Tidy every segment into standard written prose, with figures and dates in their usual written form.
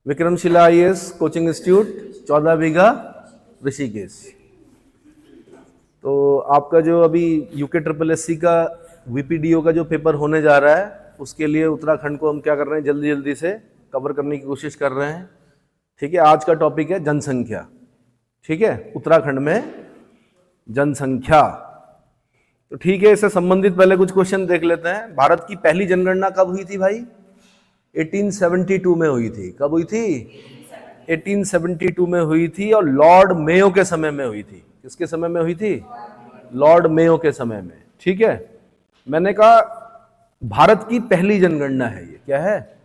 Vikramshila IAS coaching institute 14 बीघा ऋषिकेश। तो आपका जो अभी यूके ट्रिपल एससी का वीपीडीओ का जो पेपर होने जा रहा है उसके लिए उत्तराखंड को हम क्या कर रहे हैं, जल्दी जल्दी से कवर करने की कोशिश कर रहे हैं। ठीक है, आज का टॉपिक है जनसंख्या। ठीक है, उत्तराखंड में जनसंख्या। तो ठीक है, इससे संबंधित पहले कुछ क्वेश्चन देख लेते हैं। भारत की पहली जनगणना कब हुई थी भाई? 1872 में हुई थी। कब हुई थी? 1872 में हुई थी, और लॉर्ड मेयो के समय में हुई थी। किसके समय में हुई थी? लॉर्ड मेयो के समय में। ठीक है, मैंने कहा भारत की पहली जनगणना है ये। क्या है?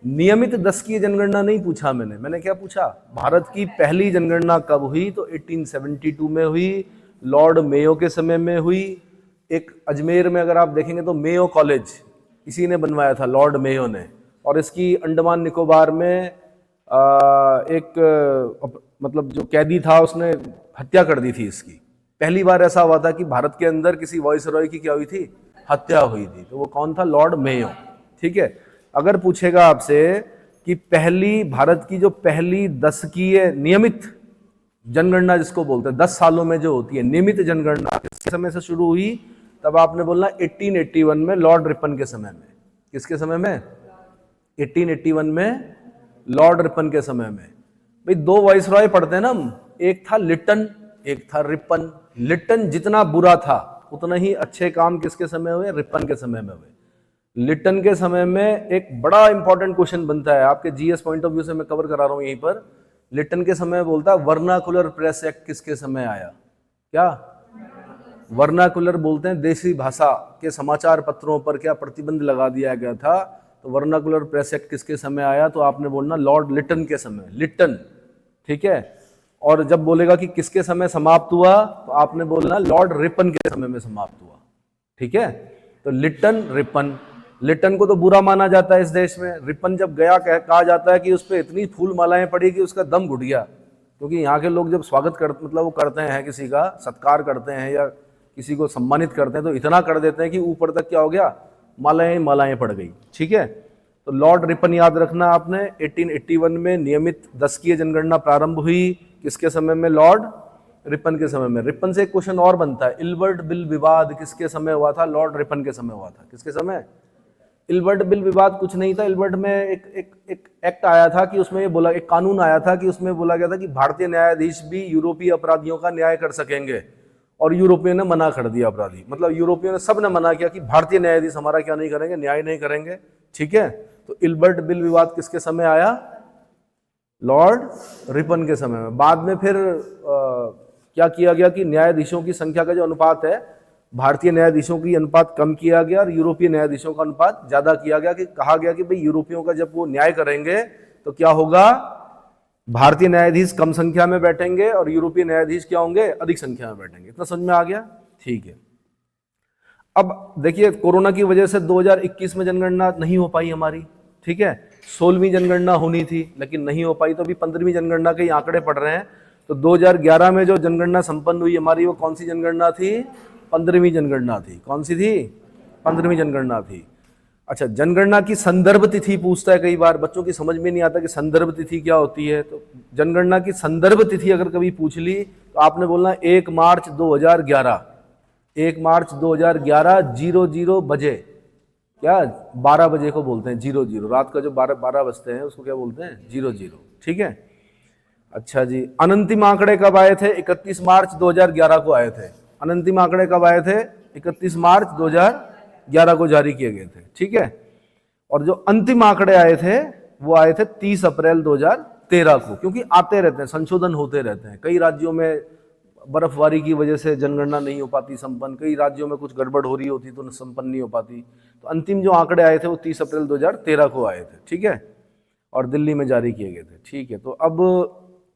नियमित दशकीय जनगणना नहीं पूछा मैंने क्या पूछा? भारत की पहली जनगणना कब हुई? तो 1872 में हुई, लॉर्ड मेयो के समय में हुई। एक अजमेर में अगर आप देखेंगे तो मेयो कॉलेज इसी ने बनवाया था, लॉर्ड मेयो ने। और इसकी अंडमान निकोबार में मतलब जो कैदी था उसने हत्या कर दी थी इसकी। पहली बार ऐसा हुआ था कि भारत के अंदर किसी वॉइसरॉय की क्या हुई थी? हत्या हुई थी। तो वो कौन था? Lord Mayo. ठीक है, अगर पूछेगा आपसे कि पहली भारत की जो पहली दशकीय नियमित जनगणना जिसको बोलते हैं 10 सालों में जो होती है नियमित जनगणना किस समय से शुरू हुई, तब आपने बोलना 1881 में लॉर्ड रिपन के समय में। किसके समय में? 1881 में लॉर्ड रिपन के समय में। भाई दो वाइसरॉय पढ़ते हैं ना हम, एक था लिटन, एक था रिपन। लिटन जितना बुरा था उतना ही अच्छे काम किसके समय हुए? रिपन के समय में हुए। लिटन के समय में एक बड़ा इंपॉर्टेंट क्वेश्चन बनता है, आपके जीएस पॉइंट ऑफ व्यू से मैं कवर करा रहा हूं यहीं पर। लिटन के समय बोलता है वर्नाकुलर प्रेस एक्ट किसके समय आया? क्या वर्नाकुलर बोलते हैं? देसी भाषा के समाचार पत्रों पर क्या प्रतिबंध लगा दिया गया था, तो वर्नाकुलर प्रेस एक्ट किसके समय आया? तो आपने बोलना लॉर्ड लिटन के समय, लिटन। ठीक है, और जब बोलेगा कि किसके समय समाप्त हुआ, तो आपने बोलना लॉर्ड रिपन के समय में समाप्त हुआ। ठीक है, तो लिटन रिपन। लिटन को तो बुरा माना जाता है इस देश में। रिपन जब गया कहा जाता है कि उस पर इतनी फूल मालाएं पड़ी कि उसका दम घुट गया, क्योंकि यहाँ के लोग जब स्वागत करते मतलब वो करते हैं, किसी का सत्कार करते हैं या किसी को सम्मानित करते हैं, तो इतना कर देते हैं कि ऊपर तक क्या हो गया? मालाएं मालाएं पड़ गई। ठीक है, तो लॉर्ड रिपन याद रखना आपने। 1881 में नियमित दशकीय जनगणना प्रारंभ हुई। किसके समय में? लॉर्ड रिपन के समय में। रिपन से एक क्वेश्चन और बनता है, इल्बर्ट बिल विवाद किसके समय हुआ था? लॉर्ड रिपन के समय हुआ था। किसके समय? इल्बर्ट बिल विवाद कुछ नहीं था। इल्बर्ट में एक एक्ट आया था कि उसमें ये बोला, एक कानून आया था कि उसमें बोला गया था कि भारतीय न्यायाधीश भी यूरोपीय अपराधियों का न्याय कर सकेंगे, और यूरोपियों ने मना कर दिया। अपराधी मतलब यूरोपियों ने सब ने मना किया कि भारतीय न्यायाधीश हमारा क्या नहीं करेंगे? न्याय नहीं करेंगे। ठीक है, तो इल्बर्ट बिल विवाद किसके समय आया? लॉर्ड रिपन के समय में। बाद में फिर क्या किया गया कि न्यायाधीशों की संख्या का जो अनुपात है, भारतीय न्यायाधीशों की अनुपात कम किया गया और यूरोपीय न्यायाधीशों का अनुपात ज्यादा किया गया। कि कहा गया कि भाई यूरोपियों का जब वो न्याय करेंगे तो क्या होगा? भारतीय न्यायाधीश कम संख्या में बैठेंगे और यूरोपीय न्यायाधीश क्या होंगे? अधिक संख्या में बैठेंगे। इतना समझ में आ गया? ठीक है, अब देखिए कोरोना की वजह से 2021 में जनगणना नहीं हो पाई हमारी। ठीक है, 16वीं जनगणना होनी थी लेकिन नहीं हो पाई, तो अभी 15वीं जनगणना के आंकड़े पड़ रहे हैं। तो 2011 में जो जनगणना संपन्न हुई हमारी, वो कौन सी जनगणना थी? 15वीं जनगणना थी। कौन सी थी? 15वीं जनगणना थी। अच्छा, जनगणना की संदर्भ तिथि पूछता है कई बार, बच्चों की समझ में नहीं आता कि संदर्भ तिथि क्या होती है। तो जनगणना की संदर्भ तिथि अगर कभी पूछ ली तो आपने बोलना 1 मार्च 2011। 1 मार्च 2011 00 बजे। क्या 12 बजे को बोलते हैं 00, रात का जो 12 बजते हैं उसको क्या बोलते हैं? 00। ठीक है, अच्छा जी, अनंतिम आंकड़े कब आए थे? 31 मार्च 2011 को आए थे। अनंतिम आंकड़े कब आए थे? 31 मार्च 2011 को जारी किए गए थे। ठीक है, और जो अंतिम आंकड़े आए थे वो आए थे 30 अप्रैल 2013 को, क्योंकि आते रहते हैं, संशोधन होते रहते हैं। कई राज्यों में बर्फबारी की वजह से जनगणना नहीं हो पाती संपन्न, कई राज्यों में कुछ गड़बड़ हो रही होती तो संपन्न नहीं हो पाती। तो अंतिम जो आंकड़े आए थे वो 30 अप्रैल 2013 को आए थे। ठीक है, और दिल्ली में जारी किए गए थे। ठीक है, तो अब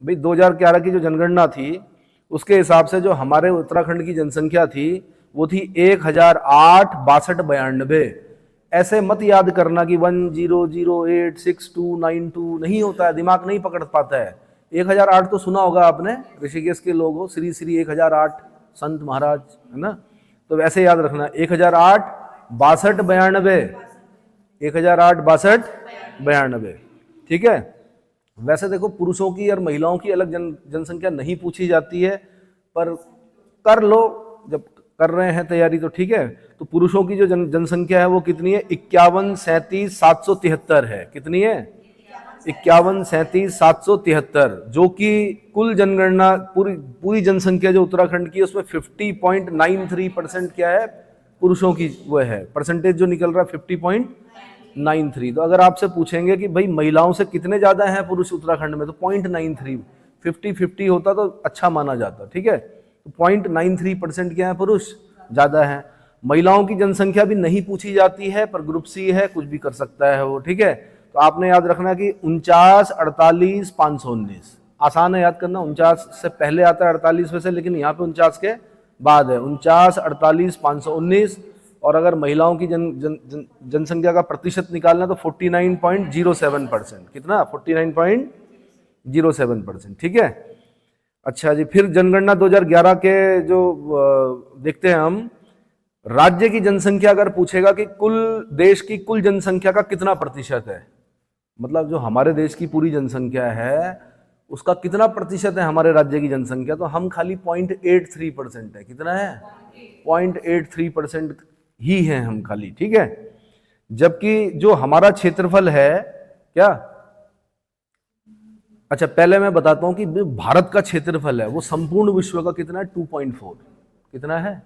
भाई 2011 की जो जनगणना थी उसके हिसाब से जो हमारे उत्तराखंड की जनसंख्या थी वो थी 1008,6292। ऐसे मत याद करना कि 10086292 नहीं होता है, दिमाग नहीं पकड़ पाता है। 1008 तो सुना होगा आपने, ऋषिकेश के लोग हो, श्री श्री 1008 संत महाराज, है ना? तो वैसे याद रखना 1008,6292, 1008,6292। ठीक है, वैसे देखो पुरुषों की और महिलाओं की अलग जनसंख्या नहीं पूछी जाती है, पर कर लो, जब कर रहे हैं तैयारी तो ठीक है। तो पुरुषों की जो जनसंख्या है वो कितनी है? 51,37,773 है। कितनी है? 51,37,773, जो कि कुल जनगणना पूरी जनसंख्या जो उत्तराखंड की है उसमें 50.93% क्या है? पुरुषों की वो है, परसेंटेज जो निकल रहा है 50.93। तो अगर आपसे पूछेंगे कि भाई महिलाओं से कितने ज्यादा हैं पुरुष उत्तराखंड में, तो 0.93, 50-50 होता तो अच्छा माना जाता, ठीक है। तो 0.93% क्या है? पुरुष ज्यादा है। महिलाओं की जनसंख्या भी नहीं पूछी जाती है, पर ग्रुप सी है, कुछ भी कर सकता है वो, ठीक है। तो आपने याद रखना कि 49,48,519 आसान है याद करना। 49 से पहले आता है 48 में से, लेकिन यहाँ पे 49 के बाद है। 49,48,519। और अगर महिलाओं की जनसंख्या का प्रतिशत निकालना तो 49.07%। कितना? 49.07%, ठीक है। अच्छा जी, फिर जनगणना 2011 के जो देखते हैं हम, राज्य की जनसंख्या अगर पूछेगा कि कुल देश की कुल जनसंख्या का कितना प्रतिशत है, मतलब जो हमारे देश की पूरी जनसंख्या है उसका कितना प्रतिशत है हमारे राज्य की जनसंख्या, तो हम खाली 0.83% है। कितना है? 0.83% ही है हम खाली, ठीक है। जबकि जो हमारा क्षेत्रफल है क्या, अच्छा पहले मैं बताता हूं कि भारत का क्षेत्रफल है वो संपूर्ण विश्व का कितना है? 2.4। कितना है?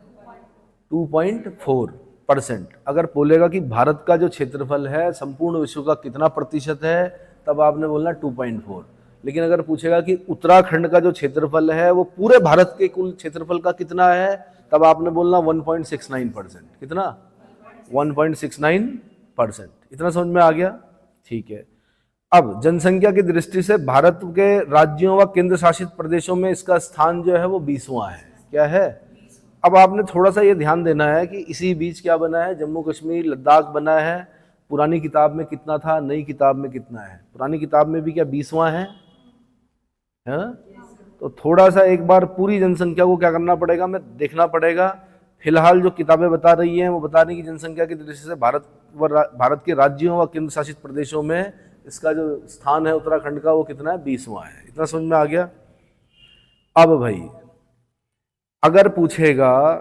2.4%। अगर बोलेगा कि भारत का जो क्षेत्रफल है संपूर्ण विश्व का कितना प्रतिशत है, तब आपने बोलना 2.4। लेकिन अगर पूछेगा कि उत्तराखंड का जो क्षेत्रफल है वो पूरे भारत के कुल क्षेत्रफल का कितना है, तब आपने बोलना 1.69%। कितना? 1.69%। इतना समझ में आ गया? ठीक है। अब जनसंख्या की दृष्टि से भारत के राज्यों व केंद्र शासित प्रदेशों में इसका स्थान जो है वो 20वां है। क्या है? अब आपने थोड़ा सा ये ध्यान देना है कि इसी बीच क्या बना है? जम्मू कश्मीर लद्दाख बना है। पुरानी किताब में कितना था, नई किताब में कितना है? पुरानी किताब में भी क्या 20वां है? तो थोड़ा सा एक बार पूरी जनसंख्या को क्या करना पड़ेगा, मैं देखना पड़ेगा। फिलहाल जो किताबें बता रही हैं वो बता रही कि जनसंख्या की दृष्टि से भारत के राज्यों व केंद्र शासित प्रदेशों में इसका जो स्थान है उत्तराखंड का वो कितना है? 20वां है। इतना समझ में आ गया? अब भाई अगर पूछेगा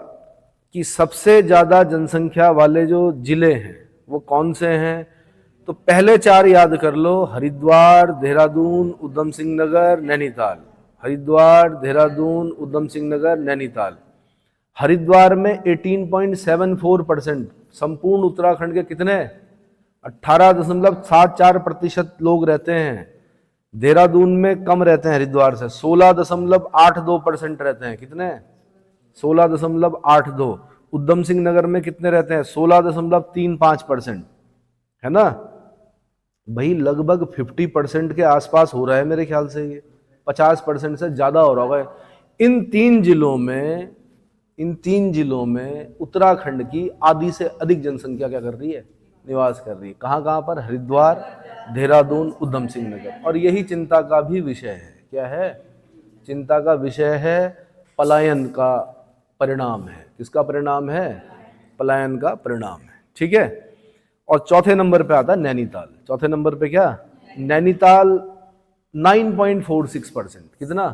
कि सबसे ज्यादा जनसंख्या वाले जो जिले हैं वो कौन से हैं, तो पहले 4 याद कर लो: हरिद्वार, देहरादून, उधम सिंह नगर, नैनीताल। हरिद्वार, देहरादून, उधम सिंह नगर, नैनीताल। हरिद्वार में 18.74% संपूर्ण उत्तराखंड के कितने? 18.74% लोग रहते हैं। देहरादून में कम रहते हैं हरिद्वार से, 16.82% रहते हैं। कितने? 16.82। उधम सिंह नगर में कितने रहते हैं? 16.35%, है ना भाई। लगभग 50% के आसपास हो रहा है मेरे ख्याल से, ये 50% से ज्यादा हो रहा होगा। इन तीन जिलों में उत्तराखंड की आधी से अधिक जनसंख्या क्या कर रही है? निवास कर रही है। कहां कहां पर? हरिद्वार, देहरादून, उधम सिंह नगर। और यही चिंता का भी विषय है। क्या है? चिंता का विषय है, पलायन का परिणाम है। किसका परिणाम है? पलायन का परिणाम है, ठीक है। और चौथे नंबर पे आता है नैनीताल। चौथे नंबर पे क्या? नैनीताल 9.46%। कितना?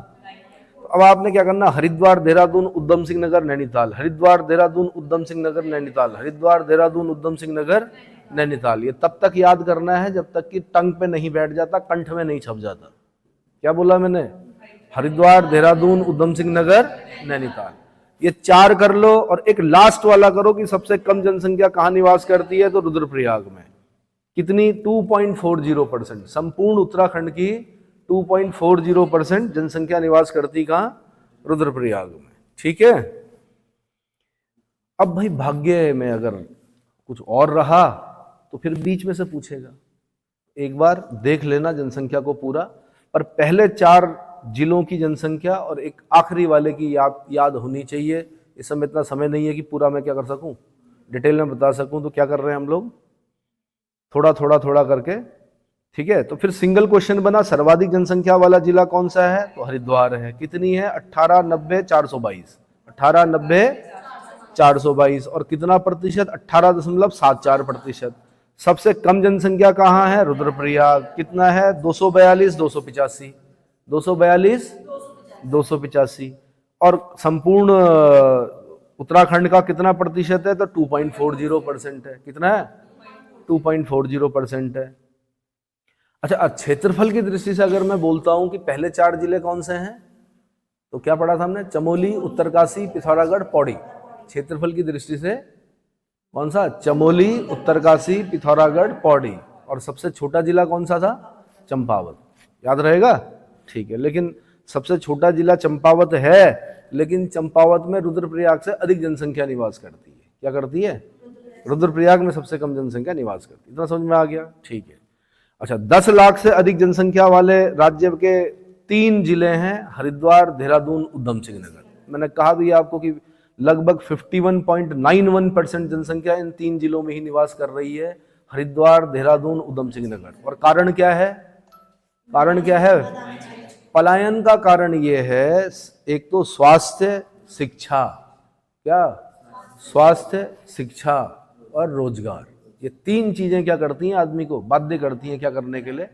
तो अब आपने क्या करना? हरिद्वार, देहरादून, उधम सिंह नगर, नैनीताल। हरिद्वार, देहरादून, उधम सिंह नगर, नैनीताल। हरिद्वार, देहरादून, उधम सिंह नगर, नैनीताल। ये तब तक याद करना है जब तक कि टंग पे नहीं बैठ जाता, कंठ में नहीं छप जाता। क्या बोला मैंने? हरिद्वार, देहरादून, उधम सिंह नगर, नैनीताल। ये 4 कर लो और एक लास्ट वाला करो कि सबसे कम जनसंख्या कहां निवास करती है, तो रुद्रप्रयाग में। कितनी? 2.40%। संपूर्ण उत्तराखंड की 2.40% जनसंख्या निवास करती कहां? रुद्रप्रयाग में, ठीक है। अब भाई भाग्य में अगर कुछ और रहा तो फिर बीच में से पूछेगा। एक बार देख लेना जनसंख्या को पूरा, पर पहले 4 जिलों की जनसंख्या और एक आखिरी वाले की याद होनी चाहिए। इस समय इतना समय नहीं है कि पूरा मैं क्या कर सकूं, डिटेल में बता सकूं। तो क्या कर रहे हैं हम लोग? थोड़ा करके, ठीक है। तो फिर सिंगल क्वेश्चन बना, सर्वाधिक जनसंख्या वाला जिला कौन सा है? तो हरिद्वार है। कितनी है? 1890,422। 1890,422। और कितना प्रतिशत? 18.74%। सबसे कम जनसंख्या कहाँ है? रुद्रप्रयाग। कितना है? 242, 285, 242, 285। और संपूर्ण उत्तराखंड का कितना प्रतिशत है? तो 2.40% है। कितना है? 2.40% है। अच्छा, क्षेत्रफल की दृष्टि से अगर मैं बोलता हूं कि पहले 4 जिले कौन से हैं, तो क्या पढ़ा था हमने? चमोली, उत्तरकाशी, पिथौरागढ़, पौड़ी। क्षेत्रफल की दृष्टि से कौन सा? चमोली, उत्तरकाशी, पिथौरागढ़, पौड़ी। और सबसे छोटा जिला कौन सा था? चंपावत। याद रहेगा? ठीक है। लेकिन सबसे छोटा जिला चंपावत है, लेकिन चंपावत में रुद्रप्रयाग से अधिक जनसंख्या निवास करती है। क्या करती है? रुद्रप्रयाग में सबसे कम जनसंख्या निवास करती है। इतना समझ में आ गया? ठीक है। अच्छा, 10 लाख से अधिक जनसंख्या वाले राज्य के 3 जिले हैं, हरिद्वार, देहरादून, उधम सिंह नगर। मैंने कहा भी आपको कि लगभग 51.91% जनसंख्या इन 3 जिलों में ही निवास कर रही है, हरिद्वार, देहरादून, उधम सिंह नगर। और कारण क्या है? कारण क्या है? पलायन का कारण ये है, एक तो स्वास्थ्य, शिक्षा। क्या? स्वास्थ्य, शिक्षा और रोजगार। ये 3 चीजें क्या करती हैं? आदमी को बाध्य करती हैं क्या करने के लिए?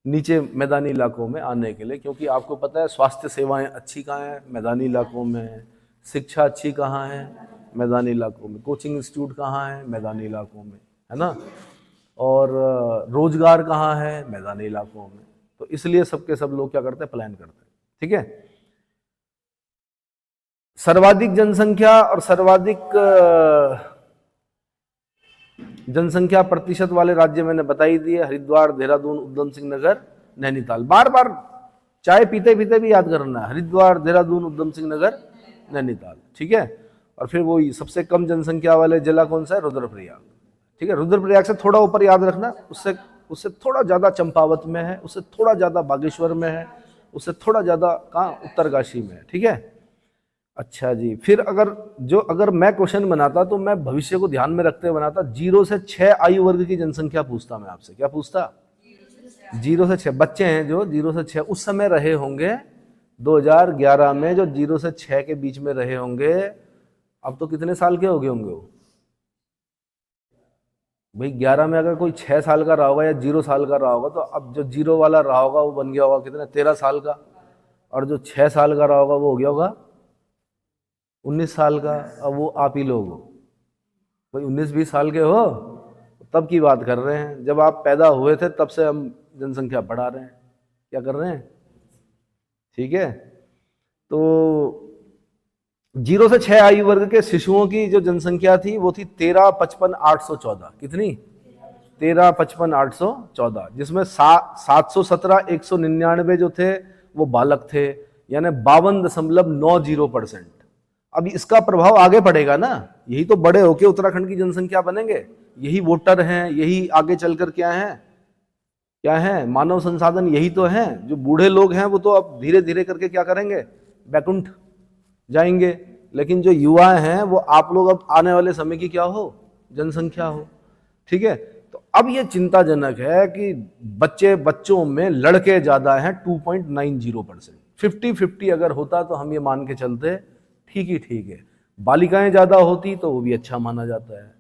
नीचे मैदानी इलाकों में आने के लिए। क्योंकि आपको पता है स्वास्थ्य सेवाएं अच्छी कहाँ हैं? मैदानी इलाकों में। शिक्षा अच्छी कहाँ है? मैदानी इलाकों में। कोचिंग इंस्टीट्यूट कहाँ है? मैदानी इलाकों में, है ना। और रोजगार कहाँ है? मैदानी इलाकों में। तो इसलिए सबके सब लोग क्या करते हैं? पलायन करते हैं। ठीक है। सर्वाधिक जनसंख्या और सर्वाधिक जनसंख्या प्रतिशत वाले राज्य मैंने बता ही दिए, हरिद्वार, देहरादून, उधम सिंह नगर, नैनीताल। बार बार चाय पीते पीते भी याद करना है, हरिद्वार, देहरादून, उधम सिंह नगर, नैनीताल। ठीक है। और फिर वो सबसे कम जनसंख्या वाले जिला कौन सा है? रुद्रप्रयाग। ठीक है। रुद्रप्रयाग से थोड़ा ऊपर याद रखना, उससे थोड़ा ज्यादा चंपावत में है, उससे थोड़ा ज्यादा बागेश्वर में है, उससे थोड़ा ज्यादा कहाँ? उत्तरकाशी में है। ठीक है। अच्छा जी, फिर अगर मैं क्वेश्चन बनाता तो मैं भविष्य को ध्यान में रखते हुए बनाता। 0 से 6 आयु वर्ग की जनसंख्या पूछता मैं आपसे। क्या पूछता? 0 से 6 बच्चे हैं जो 0 से 6 उस समय रहे होंगे 2011 में, जो 0 से 6 के बीच में रहे होंगे। अब तो कितने साल के हो गए होंगे वो भाई? 11 में अगर कोई 6 साल का रहा होगा या 0 साल का रहा होगा, तो अब जो 0 वाला रहा होगा वो बन गया होगा कितना? 13 साल का। और जो 6 साल का रहा होगा वो हो गया होगा 19 साल का। अब वो आप ही लोग हो भाई, 19-20 साल के हो, तब की बात कर रहे हैं। जब आप पैदा हुए थे तब से हम जनसंख्या बढ़ा रहे हैं। क्या कर रहे हैं? ठीक है। तो 0 से 6 आयु वर्ग के शिशुओं की जो जनसंख्या थी वो थी 13,55,814। कितनी? 13,55,814, जिसमें 717,199 जो थे वो बालक थे, यानी 52.90%। अब इसका प्रभाव आगे पड़ेगा ना, यही तो बड़े होके उत्तराखंड की जनसंख्या बनेंगे, यही वोटर हैं, यही आगे चलकर क्या है मानव संसाधन, यही तो हैं। जो बूढ़े लोग हैं वो तो अब धीरे धीरे करके क्या करेंगे? बैकुंठ जाएंगे। लेकिन जो युवा हैं वो आप लोग अब आने वाले समय की क्या हो? जनसंख्या हो। ठीक है। तो अब ये चिंताजनक है कि बच्चों में लड़के ज्यादा हैं 2.90%। 50-50 अगर होता तो हम ये मान के चलते ठीक है। बालिकाएं ज्यादा होती तो वो भी अच्छा माना जाता है।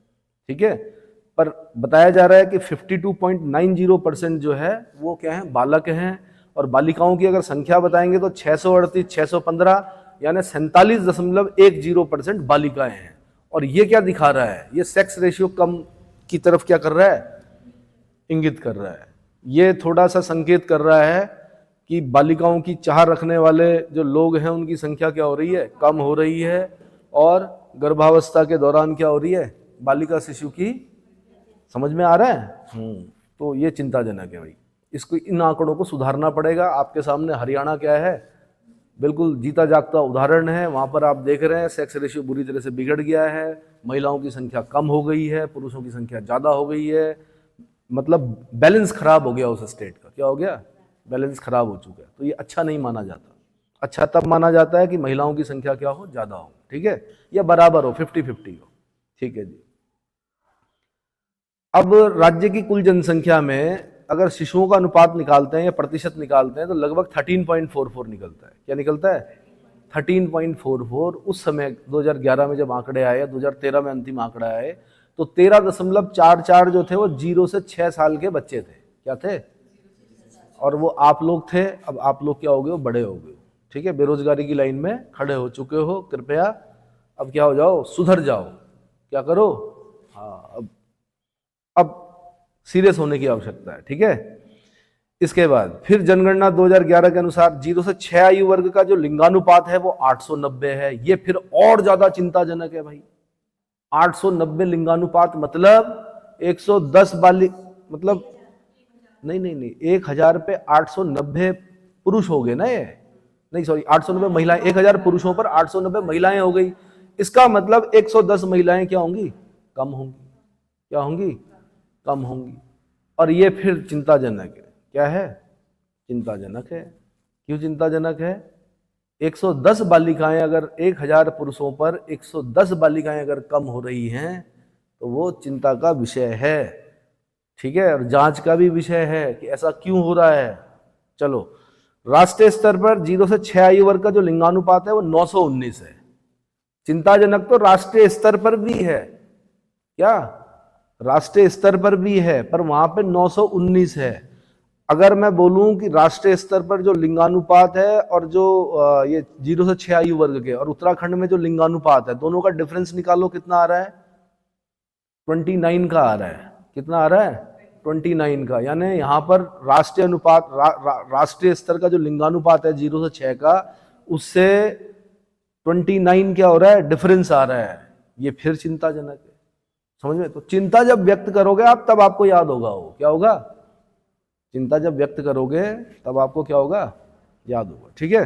ठीक है। पर बताया जा रहा है कि 52.90% जो है वो क्या है? बालक हैं। और बालिकाओं की अगर संख्या बताएंगे तो 638, 615, यानी 47.10% बालिकाएं हैं। और ये क्या दिखा रहा है? ये सेक्स रेशियो कम की तरफ क्या कर रहा है? इंगित कर रहा है। ये थोड़ा सा संकेत कर रहा है कि बालिकाओं की चाह रखने वाले जो लोग हैं उनकी संख्या क्या हो रही है? कम हो रही है। और गर्भावस्था के दौरान क्या हो रही है? बालिका शिशु की, समझ में आ रहा है? तो ये चिंताजनक है भाई। इसको, इन आंकड़ों को सुधारना पड़ेगा। आपके सामने हरियाणा क्या है? बिल्कुल जीता जागता उदाहरण है। वहां पर आप देख रहे हैं सेक्स रेशियो बुरी तरह से बिगड़ गया है, महिलाओं की संख्या कम हो गई है, पुरुषों की संख्या ज्यादा हो गई है। मतलब बैलेंस खराब हो गया उस स्टेट का। क्या हो गया? बैलेंस खराब हो चुका है। तो ये अच्छा नहीं माना जाता। अच्छा तब माना जाता है कि महिलाओं की संख्या क्या हो? ज्यादा हो। ठीक है। या बराबर हो, 50-50 हो। ठीक है जी। अब राज्य की कुल जनसंख्या में अगर शिशुओं का अनुपात निकालते हैं या प्रतिशत निकालते हैं तो लगभग 13.44 निकलता है। क्या निकलता है? 13.44। उस समय 2011 में जब आंकड़े आए, 2013 में अंतिम आंकड़ा आए, तो 13.44 जो थे वो 0 से 6 साल के बच्चे थे। क्या थे? और वो आप लोग थे। अब आप लोग क्या हो गए हो? बड़े हो गए। ठीक है, बेरोजगारी की लाइन में खड़े हो चुके हो। कृपया अब क्या हो जाओ? सुधर जाओ। क्या करो? हाँ, अब सीरियस होने की आवश्यकता है। ठीक है, इसके बाद फिर जनगणना 2011 के अनुसार 0 से 6 आयु वर्ग का जो लिंगानुपात है वो 890 है। ये फिर और ज्यादा चिंताजनक है भाई। 890 लिंगानुपात मतलब 110 मतलब नहीं, 1000 पे 890 पुरुष हो गए ना। ये नहीं, सॉरी, 890 महिलाएं। 1000 पुरुषों पर 890 महिलाएं हो गई। इसका मतलब 110 महिलाएं क्या होंगी? कम होंगी। क्या होंगी? कम होंगी। और ये फिर चिंताजनक है। क्या है? चिंताजनक है। क्यों चिंताजनक है? 110 बालिकाएं अगर 1000 पुरुषों पर 110 बालिकाएं अगर कम हो रही हैं तो वो चिंता का विषय है। ठीक है, और जांच का भी विषय है कि ऐसा क्यों हो रहा है। चलो, राष्ट्रीय स्तर पर 0 से 6 आयु वर्ग का जो लिंगानुपात है वो 919 है। चिंताजनक तो राष्ट्रीय स्तर पर भी है। क्या? राष्ट्रीय स्तर पर भी है, पर वहां पे 919 है। अगर मैं बोलूं कि राष्ट्रीय स्तर पर जो लिंगानुपात है और जो ये 0 से 6 आयु वर्ग के और उत्तराखंड में जो लिंगानुपात है, दोनों का डिफरेंस निकालो, कितना आ रहा है? 29 का आ रहा है। कितना आ रहा है? 29 का। यानी यहां पर राष्ट्रीय अनुपात, राष्ट्रीय स्तर का जो लिंगानुपात है 0 से 6 का, उससे 29 क्या हो रहा है? डिफरेंस आ रहा है। ये फिर चिंताजनक है। समझ में? तो चिंता जब व्यक्त करोगे आप, तब आपको याद होगा। वो क्या होगा? चिंता जब व्यक्त करोगे तब आपको क्या होगा? याद होगा। ठीक है,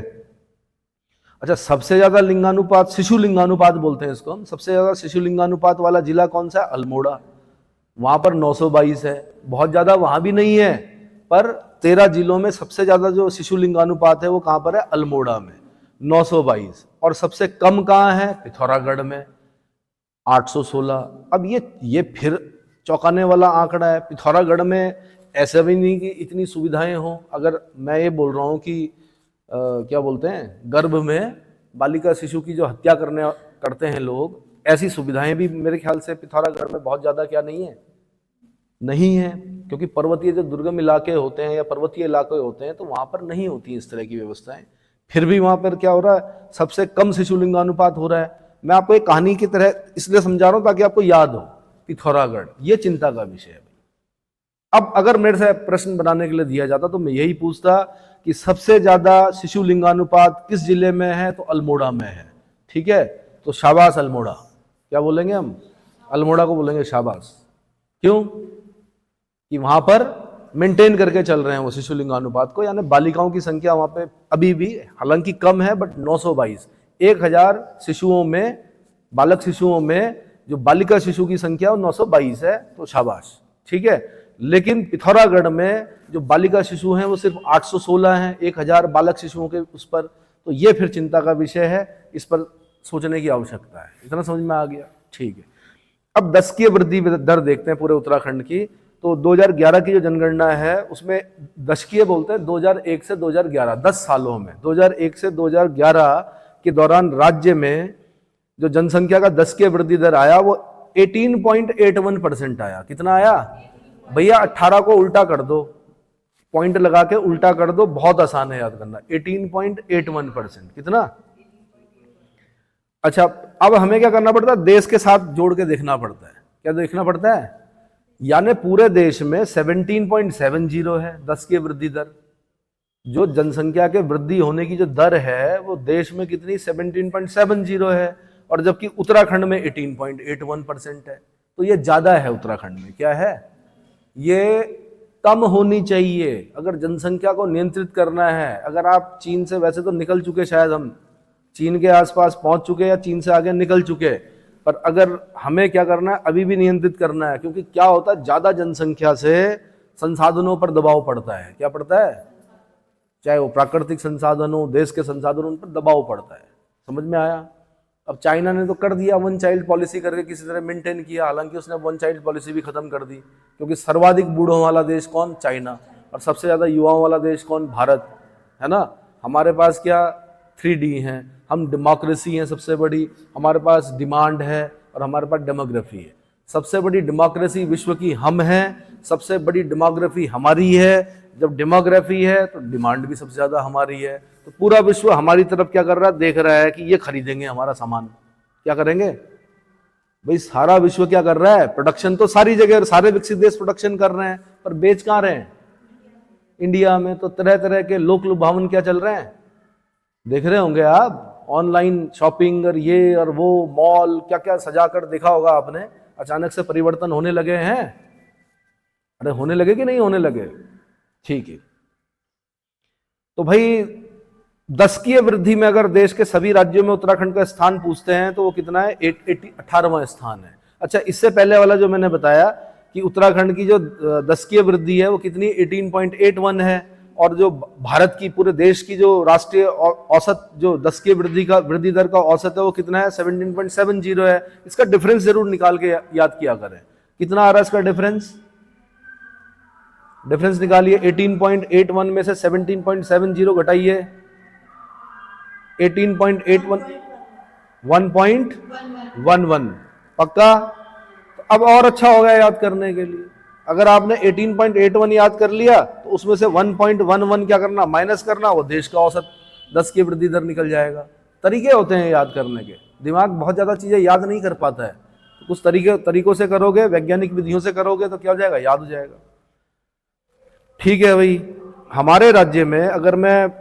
अच्छा, सबसे ज्यादा लिंगानुपात, शिशु लिंगानुपात बोलते हैं इसको हम, सबसे ज्यादा शिशु लिंगानुपात वाला जिला कौन सा है? अल्मोड़ा। वहां पर 922 है। बहुत ज्यादा वहां भी नहीं है, पर 13 जिलों में सबसे ज्यादा जो शिशु लिंगानुपात है वो कहां पर है? अल्मोड़ा में, 922। और सबसे कम कहां है? पिथौरागढ़ में, 816। अब ये फिर चौंकाने वाला आंकड़ा है। पिथौरागढ़ में ऐसा भी नहीं कि इतनी सुविधाएं हो। अगर मैं ये बोल रहा हूं कि क्या बोलते हैं, गर्भ में बालिका शिशु की जो हत्या करते हैं लोग, ऐसी सुविधाएं भी मेरे ख्याल से पिथौरागढ़ में बहुत ज्यादा क्या नहीं है? नहीं है, क्योंकि पर्वतीय जो दुर्गम इलाके होते हैं या पर्वतीय इलाके होते हैं तो वहां पर नहीं होती इस तरह की व्यवस्थाएं। फिर भी वहां पर क्या हो रहा है? सबसे कम शिशु लिंगानुपात हो रहा है। मैं आपको एक कहानी की तरह इसलिए समझा रहा हूं ताकि आपको याद हो। पिथौरागढ़ ये चिंता का विषय है। अब अगर मेरे से प्रश्न बनाने के लिए दिया जाता तो मैं यही पूछता कि सबसे ज्यादा शिशु लिंगानुपात किस जिले में है? तो अल्मोड़ा में है। ठीक है, तो शाबाश अल्मोड़ा। क्या बोलेंगे हम? अल्मोड़ा को बोलेंगे शाबाश। क्यों? कि वहां पर मेंटेन करके चल रहे हैं वो शिशु लिंगानुपात को, यानी बालिकाओं की संख्या वहां पे अभी भी हालांकि कम है, बट 922, 1000 शिशुओं में, बालक शिशुओं में जो बालिका शिशु की संख्या वो 922 है। तो शाबाश। ठीक है, लेकिन पिथौरागढ़ में जो बालिका शिशु हैं वो सिर्फ 816 हैं 1000 बालक शिशुओं के उस पर। तो ये फिर चिंता का विषय है, इस पर सोचने की आवश्यकता है। इतना समझ में आ गया? ठीक है, अब दशकीय वृद्धि दर देखते हैं पूरे उत्तराखंड की। तो 2011 की जो जनगणना है उसमें दशकीय बोलते हैं 2001 से 2011, 10 सालों में, 2001 से 2011 के दौरान राज्य में जो जनसंख्या का दशकीय वृद्धि दर आया वो 18.81% आया। कितना आया भैया? 18 को उल्टा कर दो, पॉइंट लगा के उल्टा कर दो, बहुत आसान है याद करना। 18.81%। कितना? अच्छा, अब हमें क्या करना पड़ता है? देश के साथ जोड़ के देखना पड़ता है। क्या देखना पड़ता है? यानी पूरे देश में 17.70 है दशकीय वृद्धि दर। जो जनसंख्या के वृद्धि होने की जो दर है वो देश में कितनी? 17.70 है, और जबकि उत्तराखंड में 18.81% है। तो ये ज्यादा है उत्तराखंड में। क्या है? ये कम होनी चाहिए अगर जनसंख्या को नियंत्रित करना है। अगर आप चीन से, वैसे तो निकल चुके, शायद हम चीन के आसपास पहुंच चुके या चीन से आगे निकल चुके, पर अगर हमें क्या करना है? अभी भी नियंत्रित करना है। क्योंकि क्या होता है, ज्यादा जनसंख्या से संसाधनों पर दबाव पड़ता है। क्या पड़ता है? चाहे वो प्राकृतिक संसाधन हो, देश के संसाधन, उन पर दबाव पड़ता है। समझ में आया? अब चाइना ने तो कर दिया, 1 चाइल्ड पॉलिसी करके किसी तरह मेंटेन किया। हालांकि उसने 1 चाइल्ड पॉलिसी भी खत्म कर दी, क्योंकि सर्वाधिक बूढ़ों वाला देश कौन? चाइना। और सबसे ज्यादा युवाओं वाला देश कौन? भारत, है ना। हमारे पास क्या 3D है, हम डेमोक्रेसी हैं सबसे बड़ी, हमारे पास डिमांड है और हमारे पास डेमोग्राफी है। सबसे बड़ी डेमोक्रेसी विश्व की हम हैं, सबसे बड़ी डेमोग्राफी हमारी है। जब डेमोग्राफी है तो डिमांड भी सबसे ज्यादा हमारी है। तो पूरा विश्व हमारी तरफ क्या कर रहा है, देख रहा है कि ये खरीदेंगे हमारा सामान। क्या करेंगे भाई, सारा विश्व क्या कर रहा है, प्रोडक्शन तो सारी जगह, सारे विकसित देश प्रोडक्शन कर रहे हैं, पर बेच कहां रहे हैं, इंडिया में। तो तरह तरह के लोक लुभावन क्या चल रहे हैं, देख रहे होंगे आप, ऑनलाइन शॉपिंग और ये और वो, मॉल क्या क्या सजा कर देखा होगा आपने। अचानक से परिवर्तन होने लगे हैं, अरे होने लगे कि नहीं होने लगे, ठीक है। तो भाई 10वीं वृद्धि में अगर देश के सभी राज्यों में उत्तराखंड का स्थान पूछते हैं तो वो कितना है, 18वां स्थान है। अच्छा, इससे पहले वाला जो मैंने बताया कि उत्तराखंड की जो 10वीं वृद्धि है वो कितनी, 18.81 है। और जो भारत की, पूरे देश की जो राष्ट्रीय औसत जो 10वीं वृद्धि दर का औसत है वो कितना है, 17.70 है। इसका डिफरेंस जरूर निकाल के याद किया करें, कितना आ रहा है इसका डिफरेंस निकालिए। 18.81 में से 17.70 घटाइए, 18.81 1.11, पक्का। तो अब और अच्छा हो गया याद करने के लिए। अगर आपने 18.81 याद कर लिया तो उसमें से 1.11 क्या करना, माइनस करना, वो देश का औसत 10 की वृद्धि दर निकल जाएगा। तरीके होते हैं याद करने के, दिमाग बहुत ज्यादा चीजें याद नहीं कर पाता है। तो कुछ तरीकों से करोगे, वैज्ञानिक विधियों से करोगे तो क्या हो जाएगा, याद हो जाएगा। ठीक है भाई, हमारे राज्य में अगर मैं